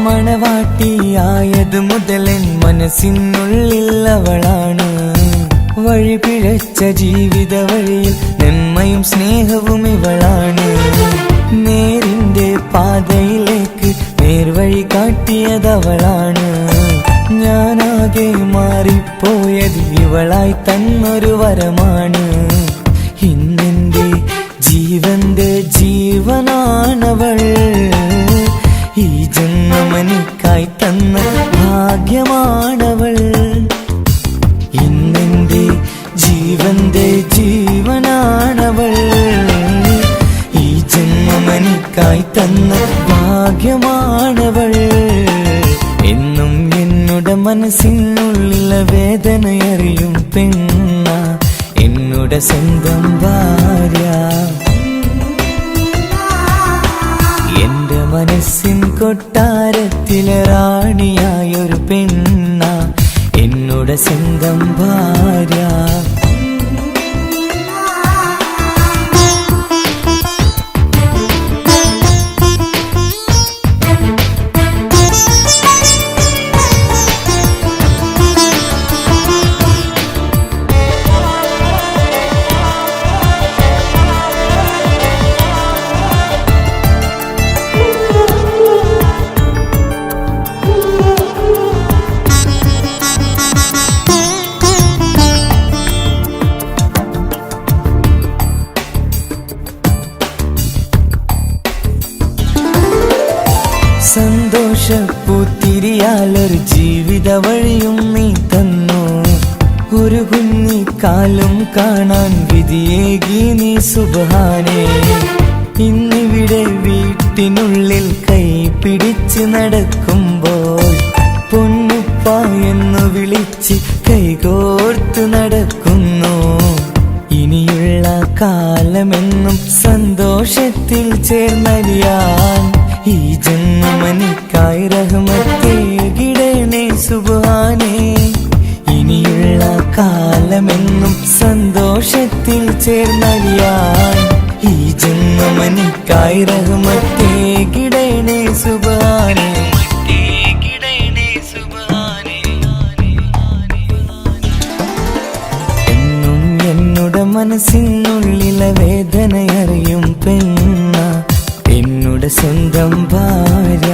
മണവാട്ടിയായത് മുതലൻ മനസ്സിനുള്ളിൽ അവളാണ്. വഴി പിഴച്ച ജീവിത വഴിയിൽ നന്മയും സ്നേഹവും ഇവളാണ്. നേരിന്റെ പാതയിലേക്ക് നേർവഴി കാട്ടിയതവളാണ്. ഞാനാകെ മാറിപ്പോയത് ഇവളായി തന്നൊരു വരമാണ്. ഇന്നെന്റെ ജീവന്റെ ജീവനാണവൾ. ഈ ജന്മമെനിക്കായി തന്ന ഭാഗ്യമാണവൾ. ഇന്നെന്റെ ജീവന്റെ ജീവനാണവൾ. ഈ ജന്മമെനിക്കായി തന്ന ഭാഗ്യമാണവൾ. എന്നും എന്നുടെ മനസ്സിനുള്ളിലെ വേദനയറിയും പെണ്ണ എന്നുടെ സ്വന്തം ഭാര്യ. എന്റെ മനസ്സിൻ കൊട്ടാരത്തിലെ റാണിയായൊരു പെണ്ണ എന്നുടെ സ്വന്തം ഭാര്യ. സന്തോഷപ്പൂത്തിരിയാലൊരു ജീവിത വഴിയും നീ തന്നു. ഒരു കുഞ്ഞിക്കാലും കാണാൻ വിധിയേകി നീ സുബ്ഹാനേ. ഇന്നിവിടെ വീട്ടിനുള്ളിൽ കൈ പിടിച്ച് നടക്കുമ്പോൾ പൊന്നുപ്പ എന്ന് വിളിച്ച് കൈകോർത്ത് നടക്കുന്നു. ഇനിയുള്ള കാലമെന്നും സന്തോഷത്തിൽ ചേർന്നലിയാൻ ഈ ജന്മമെനിക്കായി റഹ്മത്തേകിടണേ സുബ്ഹാനേ. ഇനിയുള്ള കാലമെന്നും സന്തോഷത്തിൽ ചേർന്നലിയാൻ ഈ ജന്മമെനിക്കായി റഹ്മത്തേകിടണേ സുബ്ഹാനേ. എന്നും എന്നുടെ മനസ്സിനുള്ളിലെ വേദനയറിയും പെണ്ണ എന്നുടെ സ്വന്തം ഭാര്യ.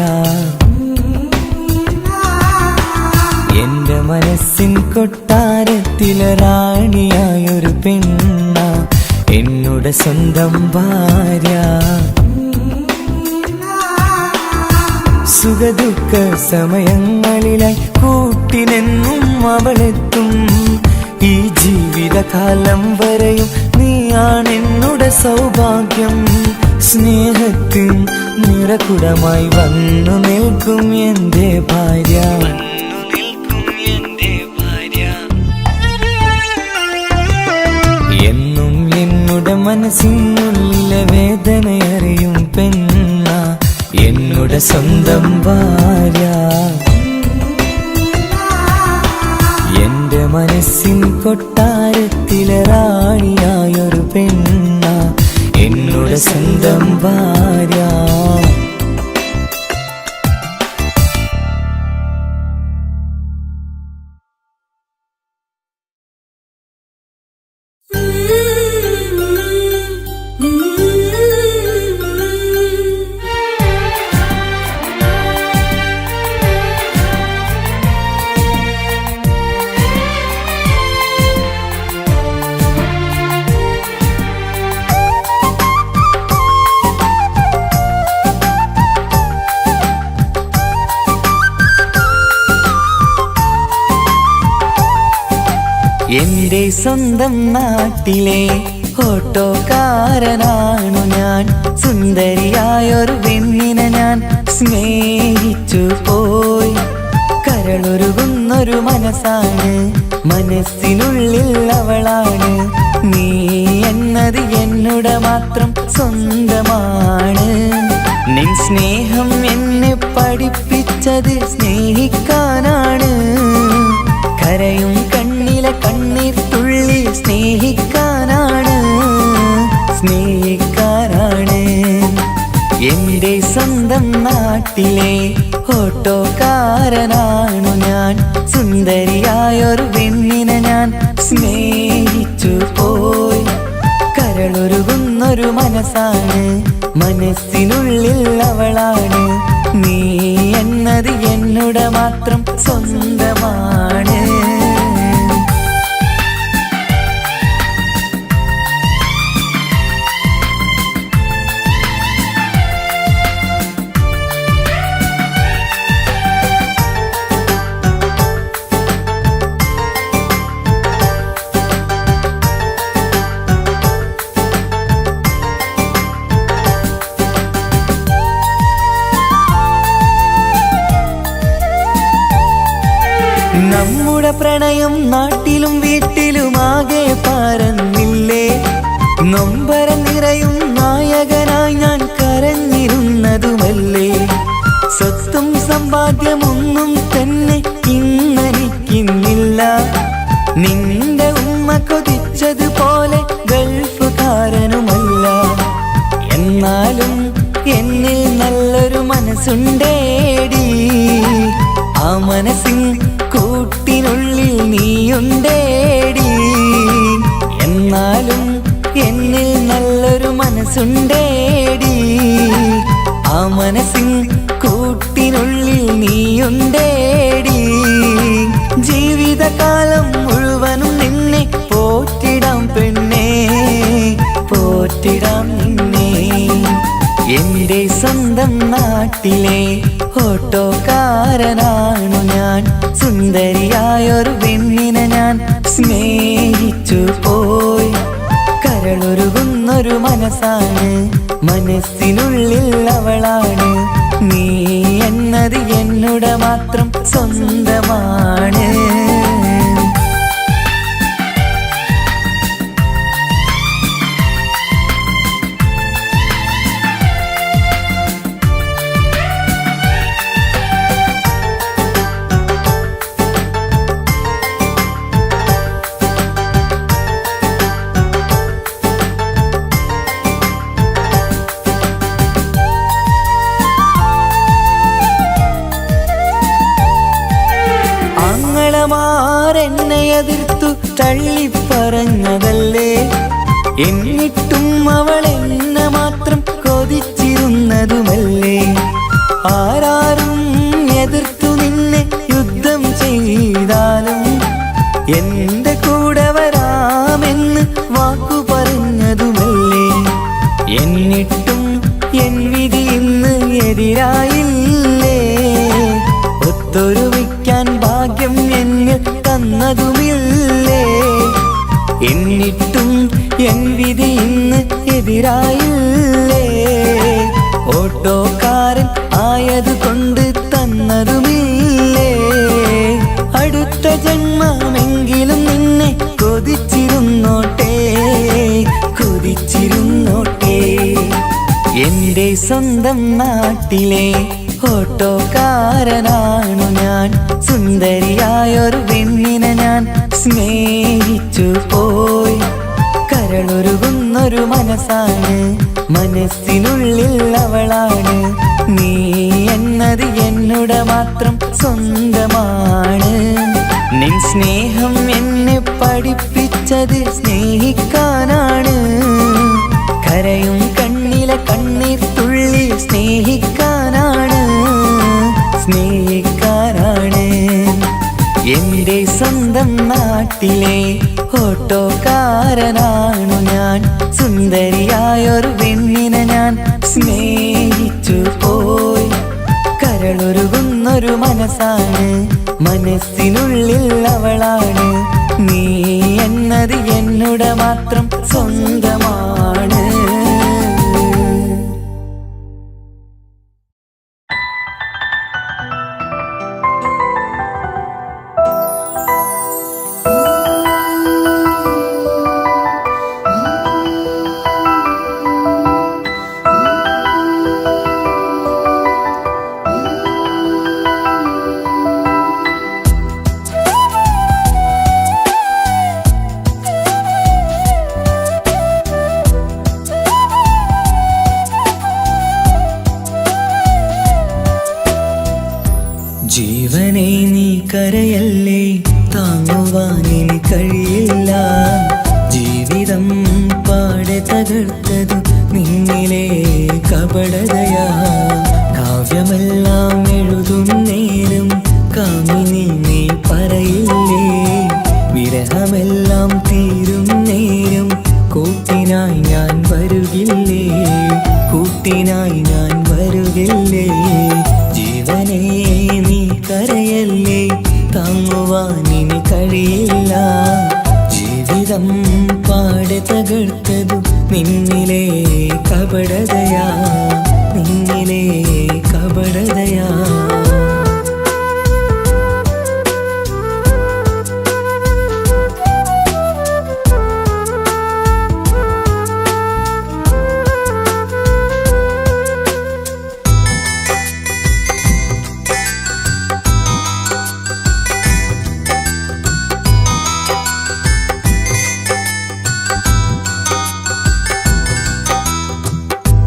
എന്റെ മനസ്സിൻ കൊട്ടാരത്തിലെ റാണിയായൊരു പെണ്ണ എന്നുടെ സ്വന്തം ഭാര്യ. സുഖദുഃഖ സമയങ്ങളിലായി കൂട്ടിനെന്നും അവളെത്തും. ഈ ജീവിതകാലം വരെയും നീയാണെന്നുടെ സൗഭാഗ്യം. സ്നേഹത്തിൻ നിറകുടമായി വന്നു നിൽക്കും എന്റെ ഭാര്യ. എന്നും എന്നുടെ മനസ്സിനുള്ളിലെ വേദനയറിയും പെണ്ണ എന്നുടെ സ്വന്തം ഭാര്യ. എന്റെ മനസ്സിൻ കൊട്ടാരത്തിലെ റാണിയായൊരു പെണ്ണ എന്നുടെ സ്വന്തം ഭാര്യ. എന്റെ സ്വന്തം നാട്ടിലെ ഓട്ടോക്കാരനാണു ഞാൻ. സുന്ദരിയായൊരു പെണ്ണിനെ ഞാൻ സ്നേഹിച്ചു പോയി. കരളൊരുകുന്നൊരു മനസ്സാണ്, മനസ്സിനുള്ളിൽ അവളാണ്. നീ എന്നത് എന്നുടെ മാത്രം സ്വന്തമാണ്. നിൻ സ്നേഹം എന്നെ പഠിപ്പിച്ചത് സ്നേഹിക്കാനാണ്. കരയും കണ്ണിലെ കണ്ണീർ തുള്ളി സ്നേഹിക്കാനാണ്, സ്നേഹിക്കാനാണ്. എന്റെ സ്വന്തം നാട്ടിലെ ഓട്ടോക്കാരനാണു ഞാൻ. സുന്ദരിയായൊരു പെണ്ണിനെ ഞാൻ സ്നേഹിച്ചു പോയി. കരളൊരുകുന്നൊരു മനസ്സാണ്, മനസ്സിനുള്ളിൽ അവളാണ്. നീ എന്നത് എന്നുടെ മാത്രം സ്വന്തമാണ്. നമ്മുടെ പ്രണയം നാട്ടിലും വീട്ടിലുമാകെ പരന്നില്ലേ. നൊമ്പരം നിറയും നായകനായി ഞാൻ കരഞ്ഞിരുന്നതുമല്ലേ. സ്വത്തും സമ്പാദ്യമൊന്നും തന്നെ ഇന്നെനിക്കിന്നില്ല. നിന്റെ ഉമ്മ കൊതിച്ചതുപോലെ ഗൾഫുകാരനുമല്ല. എന്നാലും എന്നിൽ നല്ലൊരു മനസ്സുണ്ടേടി. ആ മനസ്സിൻ കൂട്ടിനുള്ളിൽ നീയുണ്ടേടി. എന്നാലും എന്നിൽ നല്ലൊരു മനസ്സുണ്ടേടി. ആ മനസ്സിൻ കൂട്ടിനുള്ളിൽ നീയുണ്ടേടി. ജീവിതകാലം മുഴുവനും നിന്നെ പോറ്റിടാം പെണ്ണേ, പോറ്റിടാം നിന്നെ. എന്റെ സ്വന്തം നാട്ടിലെ ഓട്ടോക്കാരനാണു ഞാൻ. സുന്ദരിയായൊരു പെണ്ണിനെ ഞാൻ സ്നേഹിച്ചു പോയി. കരളൊരുകുന്നൊരു മനസ്സാണ്, മനസ്സിനുള്ളിൽ അവളാണ്. നീ എന്നത് എന്നുടെ മാത്രം സ്വന്തമാണ്. എന്നെ എതിർത്തു തള്ളിപ്പറഞ്ഞതല്ലേ. എന്നിട്ടും അവൾ എന്നെ മാത്രം കൊതിച്ചിരുന്നതുമല്ലേ. ആരാരും എതിർത്തു നിന്നെ യുദ്ധം ചെയ്താലും എന്റെ കൂടെ വരാമെന്ന് വാക്കു പറഞ്ഞതുമല്ലേ. എന്നിട്ടും എൻ വിധി ഇന്ന് എതിരായില്ലേ. ഒത്തൊരുമിക്കാൻ ഭാഗ്യം എന്നിൽ തന്നതുമില്ലേ. എന്നിട്ടും എൻ വിധി ഇന്ന് എതിരായില്ലേ. ഓട്ടോക്കാരൻ ആയതുകൊണ്ട് തന്നതുമില്ലേ. അടുത്ത ജന്മമെങ്കിലും നിന്നെ കൊതിച്ചിരുന്നോട്ടെ, കൊതിച്ചിരുന്നോട്ടെ. എന്റെ സ്വന്തം നാട്ടിലെ ഓട്ടോക്കാരനാണു ഞാൻ. സുന്ദരിയായൊരു പെണ്ണിനെ ഞാൻ സ്നേഹിച്ചു പോയി. കരളൊരുകുന്നൊരു മനസ്സാണ്, മനസ്സിനുള്ളിൽ അവളാണ്. നീ എന്നത് എന്നുടെ മാത്രം സ്വന്തമാണ്. നിൻ സ്നേഹം എന്നെ പഠിപ്പിച്ചത് സ്നേഹിക്കാനാണ്. കരയും കണ്ണിലെ കണ്ണീർ തുള്ളി സ്നേഹിക്കാനാണ്, സ്നേഹിക്കാനാണ്. എന്റെ സ്വന്തം നാട്ടിലെ ഓട്ടോക്കാരനാണു ഞാൻ. സുന്ദരിയായൊരു പെണ്ണിനെ ഞാൻ സ്നേഹിച്ചു പോയി. കരളൊരുകുന്നൊരു മനസ്സാണ്, മനസ്സിനുള്ളിൽ അവളാണ്. നീ എന്നത് എന്നുടെ മാത്രം സ്വന്തമാണ്. ജീവനെ നീ കരയല്ലേ, താങ്ങുവാനിനി കഴിയില്ല. ജീവിതം പാടെ തകർത്തതു നിന്നിലെ കപടതയാ. കാവ്യമെല്ലാം എഴുതും നേരം കാമിനി നീ പറയില്ലേ, വിരഹമെല്ലാം തീരും നേരം കൂട്ടിനായി ഞാൻ വരുകില്ലേ, കൂട്ടിനായി ഞാൻ വരുകില്ലേ. ജീവനേ നീ കരയല്ലേ, താങ്ങുവാനിനി കഴിയില്ല. ജീവിതം പാടെ തകർത്തതു നിന്നിലെ കപടതയാ, നിന്നിലെ കപടതയാ.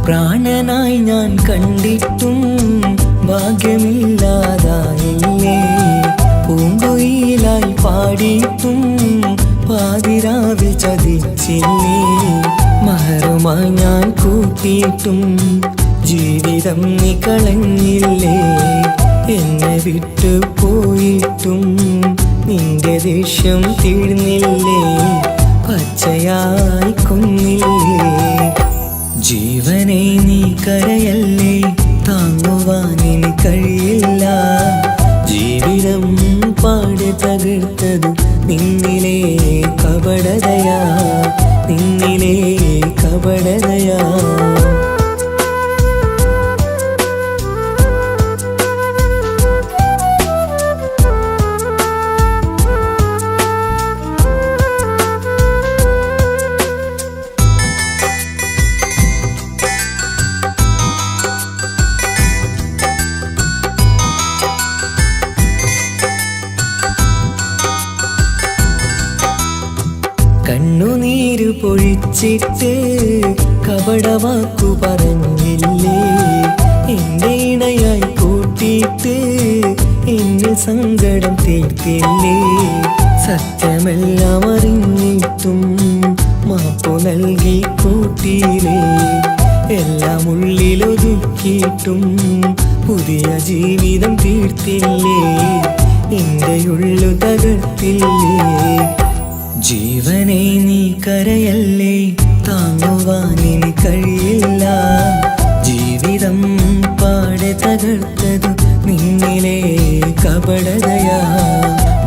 പ്രാണനായി ഞാൻ കണ്ടിട്ടും ഭാഗ്യമില്ലാതായില്ലേ, പൂങ്കുയിലായി പാടിയിട്ടും പാതിരാവിൽ ചതിച്ചില്ലേ. മഹറുമായി ഞാൻ കൂട്ടിയിട്ടും ജീവിതം നീ കളഞ്ഞില്ലേ, എന്നെ വിട്ടു പോയിട്ടും നിന്റെ ദേഷ്യം തീർന്നില്ലേ, പച്ചയായി കൊന്നില്ലേ. ജീവനെ നീ കരയല്ലേ, താങ്ങുവാനിനി കഴിയില്ല. ജീവിതം പാടെ തകർത്തതു നിന്നിലെ കപടതയാ, നിന്നിലെ കപടതയാ. കണ്ണുനീര് പൊഴിച്ചിട്ട് കപടവാക്കു പറഞ്ഞില്ലേ, എന്റെ ഇണയായി കൂട്ടിയിട്ട് എന്നിൽ സങ്കടം തീർത്തില്ലേ. സത്യമെല്ലാം അറിഞ്ഞിട്ടും മാപ്പു നൽകി കൂട്ടിയില്ലേ, എല്ലാം ഉള്ളിലൊതുക്കിയിട്ടും പുതിയ ജീവിതം തീർത്തില്ലേ, എന്റെ ഉള്ളു തകർത്തില്ലേ. ജീവനെ നീ കരയല്ലേ, താങ്ങുവാനിനി കഴിയില്ല. ജീവിതം പാടെ തകർത്തതു നിന്നിലെ കപടതയാ.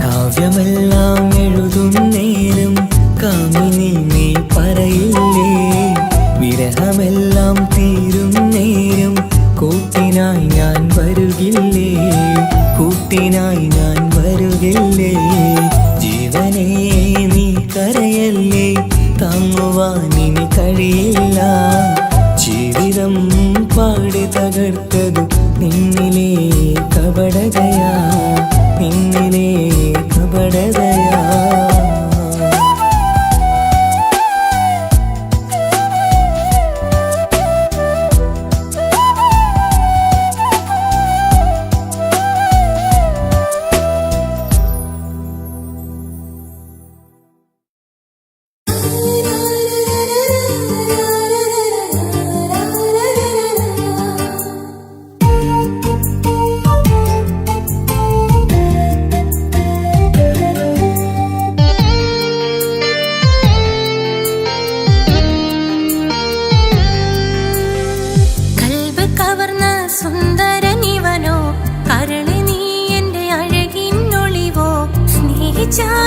കാവ്യമെല്ലാം എഴുതും നേരം കാമിനി നീ പറയില്ലേ, വിരഹമെല്ലാം തീരും നേരം കൂട്ടിനായി ഞാൻ വരുകില്ലേ, കൂട്ടിനായി ഞാൻ വരുകില്ലേ. ജീവനേ നീ കരയല്ലേ, താങ്ങുവാനിനി കഴിയില്ല. ജീവിതം പാടെ തകർത്തതു നിന്നിലെ കപടതയാ, നിന്നിലെ കപടതയാ.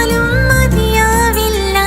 ും മതിയാവില്ല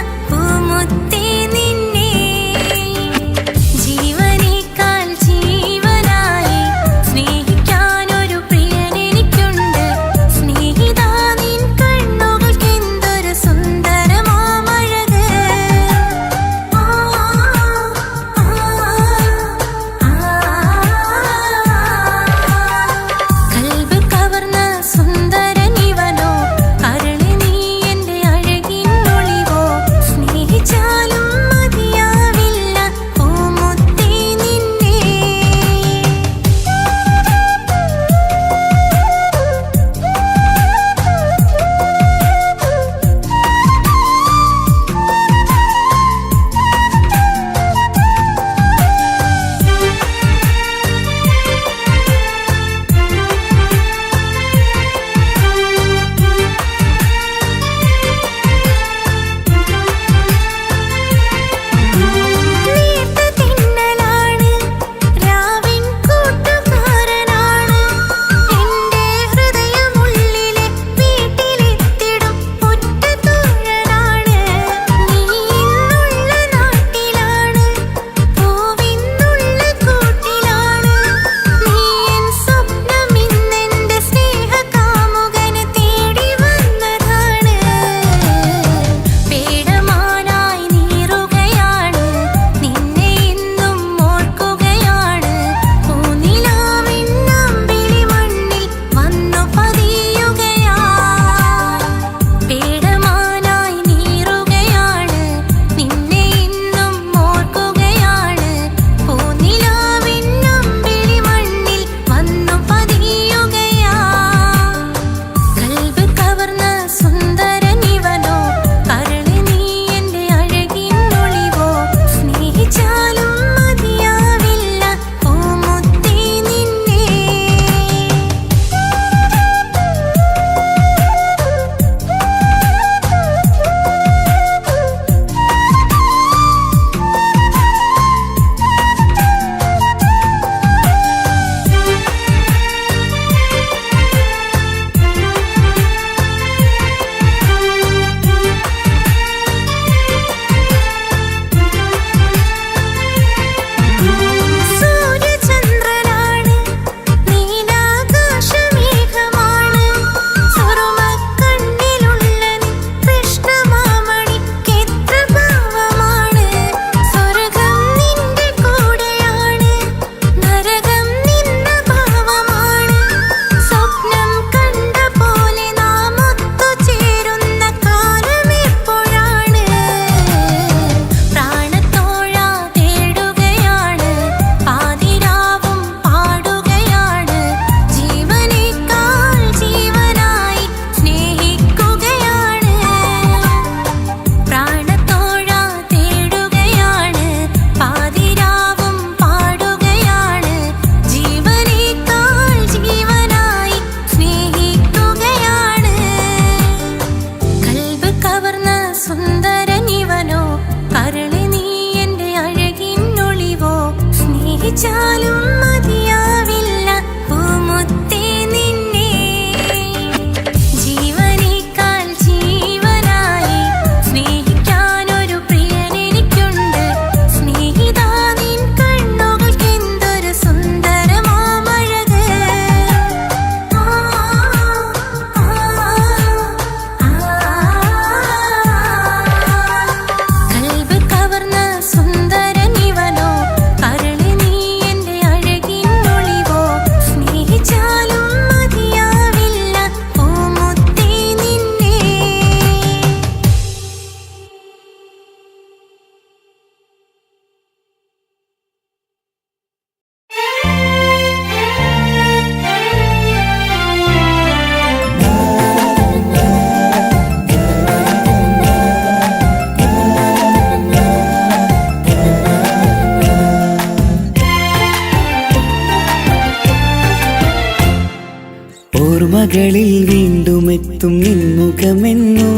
ഓർമ്മകളിൽ വീണ്ടും എത്തും നിൻമുഖമെന്നും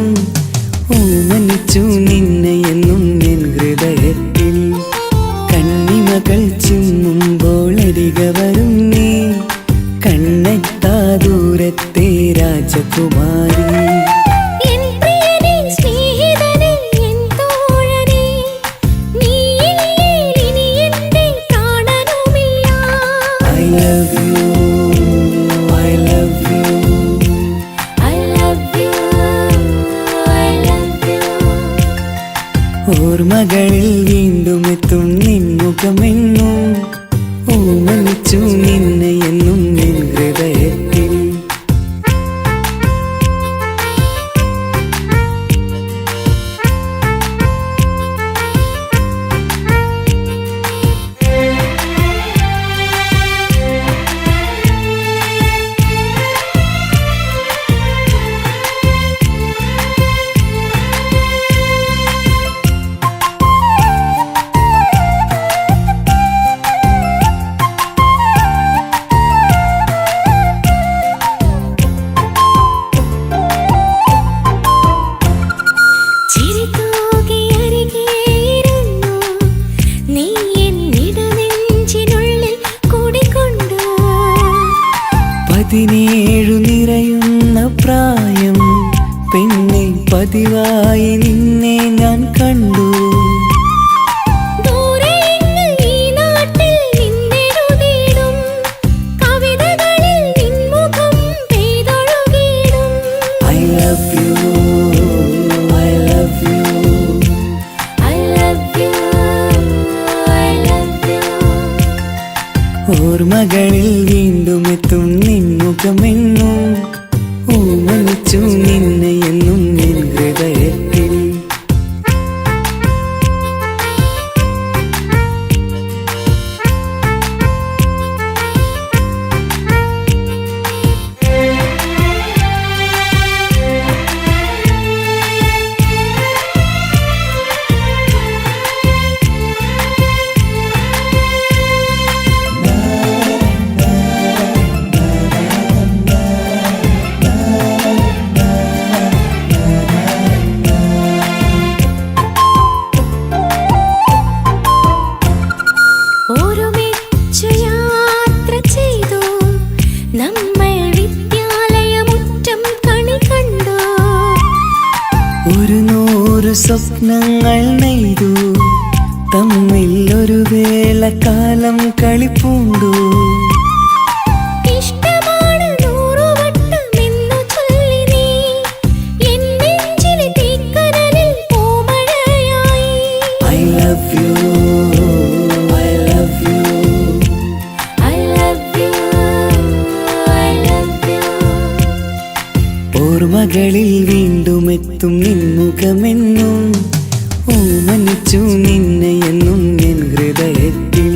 ഓമനിച്ചു നിന്നെ എന്നും എൻ ഹൃദയത്തിൽ കണ്ണിമകൾ ചിമ്മുമ്പോൾ അരികെ വരും നീ കണ്ണെത്താ ദൂരത്തെ രാജകുമാരി ഓർമ്മകളിൽ വീണ്ടും എത്തും നിൻമുഖമെന്നും ഓമനിച്ചു നിന്നെ എന്നും എൻ ഹൃദയത്തിൽ പതിനേഴു നിറയുന്ന പ്രായം പെണ്ണെ പതിവായി നിന്നെ ഞാൻ കണ്ടു ഓർമ്മകളിൽ വീണ്ടും എത്തും നിൻമുഖമെന്നും ഓമനിച്ചു നിന്നെ എന്നും എൻ ഹൃദയത്തിൽ ഒരു നൂറ് സ്വപ്നങ്ങൾ നെയ്തു തമ്മിൽ ഒരു വേള കാലം കളിപ്പൂണ്ടു ഓർമ്മകളിൽ വീണ്ടും എത്തും നിൻമുഖമെന്നും ഓമനിച്ചു നിന്നെ എന്നും എൻ ഹൃദയത്തിൽ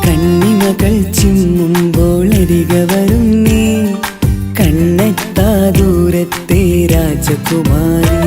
കണ്ണിമകൾ ചിമ്മുമ്പോൾ അരികെ വരും നീ കണ്ണെത്താ ദൂരത്തെ രാജകുമാരി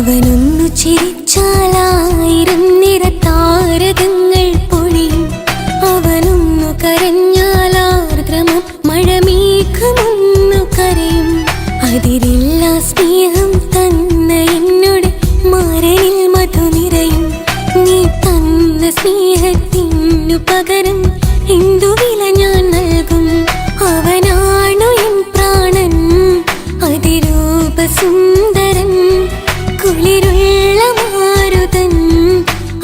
അവനൊന്നു ചിരിച്ചാലായിരം നിറതാരകങ്ങൾ പൊഴിയും. അവനൊന്നു കരഞ്ഞാലാർദ്രമം മഴമേഘമൊന്നു കരയും. അതിരില്ല സ്നേഹം തന്ന എന്നോട് മാരനിൽ മധു നിറയും. നീ തന്ന സ്നേഹത്തിനു പകരം എന്തു വില ഞാൻ നൽകും? അവനാണു എൻ പ്രാണൻ, അതിരൂപസുന്ദരൻ, കുളിരുള്ള മാരുതൻ,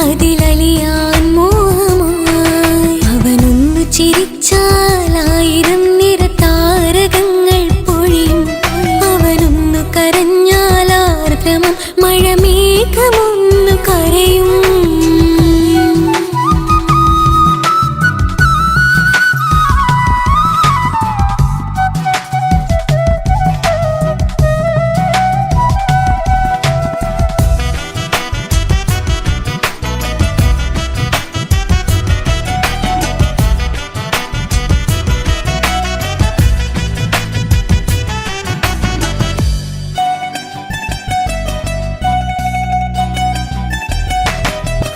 അതിലലിയാൻ മോഹമായി. അവനൊന്നു ചിരിച്ചാലായിരം നിറതാരകങ്ങൾ പൊഴിയും. അവനൊന്നു കരഞ്ഞാലാർദ്രമം മഴമേഘമൊന്നു കരയും.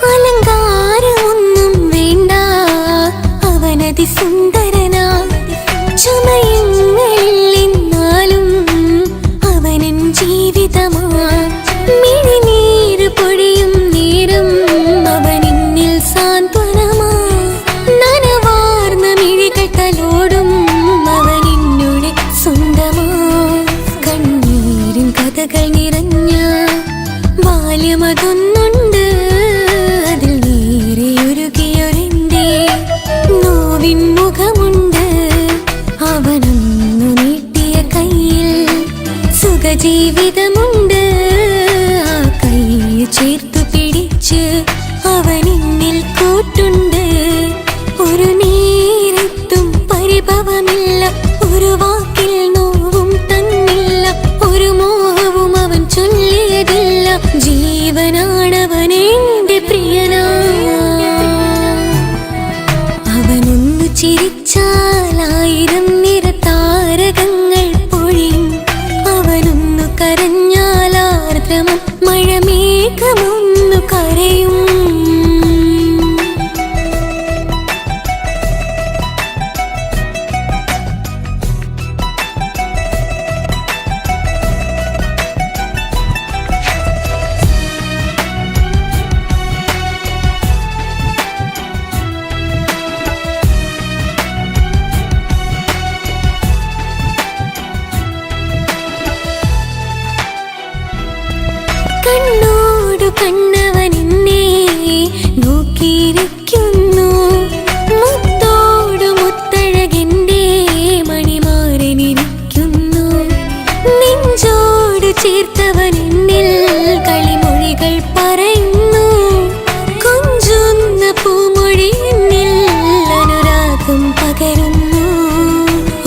അലങ്കാരമൊന്നും വേണ്ട, അവനതി സുന്ദരനാ. ചമയങ്ങളിൽ എന്നാലും അവനൻ ജീവിതമാ. മിഴിനീര് പൊഴിയും നേരം അവനിന്നിൽ സാന്ത്വനമാ. നനവാർന്ന മിഴികട്ടലോടും അവനിന്നുടെ സ്വന്തമാ. കണ്ണീരും കഥകൾ നിറഞ്ഞ ബാല്യമതൊന്നുണ്ട്. അതിൽ നീരെയൊരുകിയൊരെന്റെ നോവിൻ മുഖമുണ്ട്. അവനൊന്നു നീട്ടിയ കയ്യിൽ സുഖജീവിതമുണ്ട്. ആ കൈ ചേർത്തു പിടിച്ച് അവനിന്നിൽ കൂട്ടുണ്ട്. ഒരു നേരത്തും പരിഭവമില്ല, ഒരു വാക്കിൽ നോവും തന്നില്ല, ഒരു മോഹവും അവൻ ചൊല്ലിയതില്ല. ജീവനാണവനെന്റെ പ്രിയനാ. അവനൊന്നു ചിരിച്ചാലായിരം നിറതാരകങ്ങൾ പൊഴിയും. അവനൊന്നു കരഞ്ഞാലാർദ്രമം മഴമേഘമൊന്നു കരയും. കണ്ണോടു കണ്ണവനെന്നെ നോക്കിയിരിക്കുന്നു. മുത്തോടു മുത്തഴകെന്റെ മണിമാരനിരിക്കുന്നു. നെഞ്ചോട് ചേർത്തവനെന്നിൽ കളിമൊഴികൾ പറയുന്നു. കൊഞ്ചുന്ന പൂമൊഴി എന്നിൽ അനുരാഗം പകരുന്നു.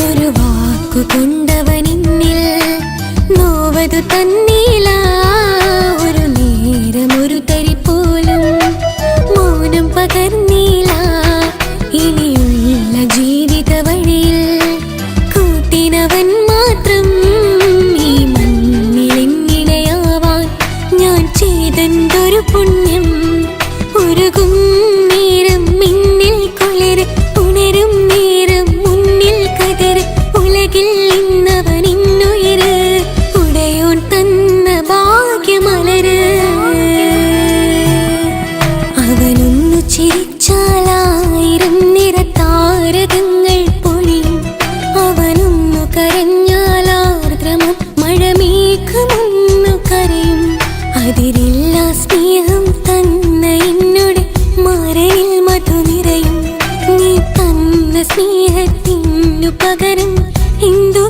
ഒരു വാക്കു കൊണ്ടവനെന്നിൽ നോവതു തന്നില്ല. ഒരു നേരമൊരു തരി പോലും മൗനം പകർന്നില്ല. ഇനിയുള്ള ജീവിത വഴിയിൽ കൂട്ടിനവൻ മാത്രം. ഈ മണ്ണിലെങ്ങിനെയാവാൻ ഞാൻ ചെയ്തെന്തൊരു പുണ്യം. ഉരുകും നേരം മിന്നിൽ കുളിര്, ഉണരും നേരം മുന്നിൽ കതിര്. ഉലകിൽ ഇന്നവൻ ഇന്നുയിര്, ഉടയോൻ തന്ന ഭാഗ്യമലര്. അവനൊന്നു ചിരിച്ചാലായിരം നിറതാരകങ്ങൾ പൊഴിയും. അവനൊന്നു കരഞ്ഞാലാർദ്രമം മഴമേഘമൊന്നു കരയും. അതിരില്ല സ്നേഹം തന്ന എന്നോട് മാരനിൽ മധു നിറയും. നീ തന്ന സ്നേഹത്തിനു പകരം എന്തു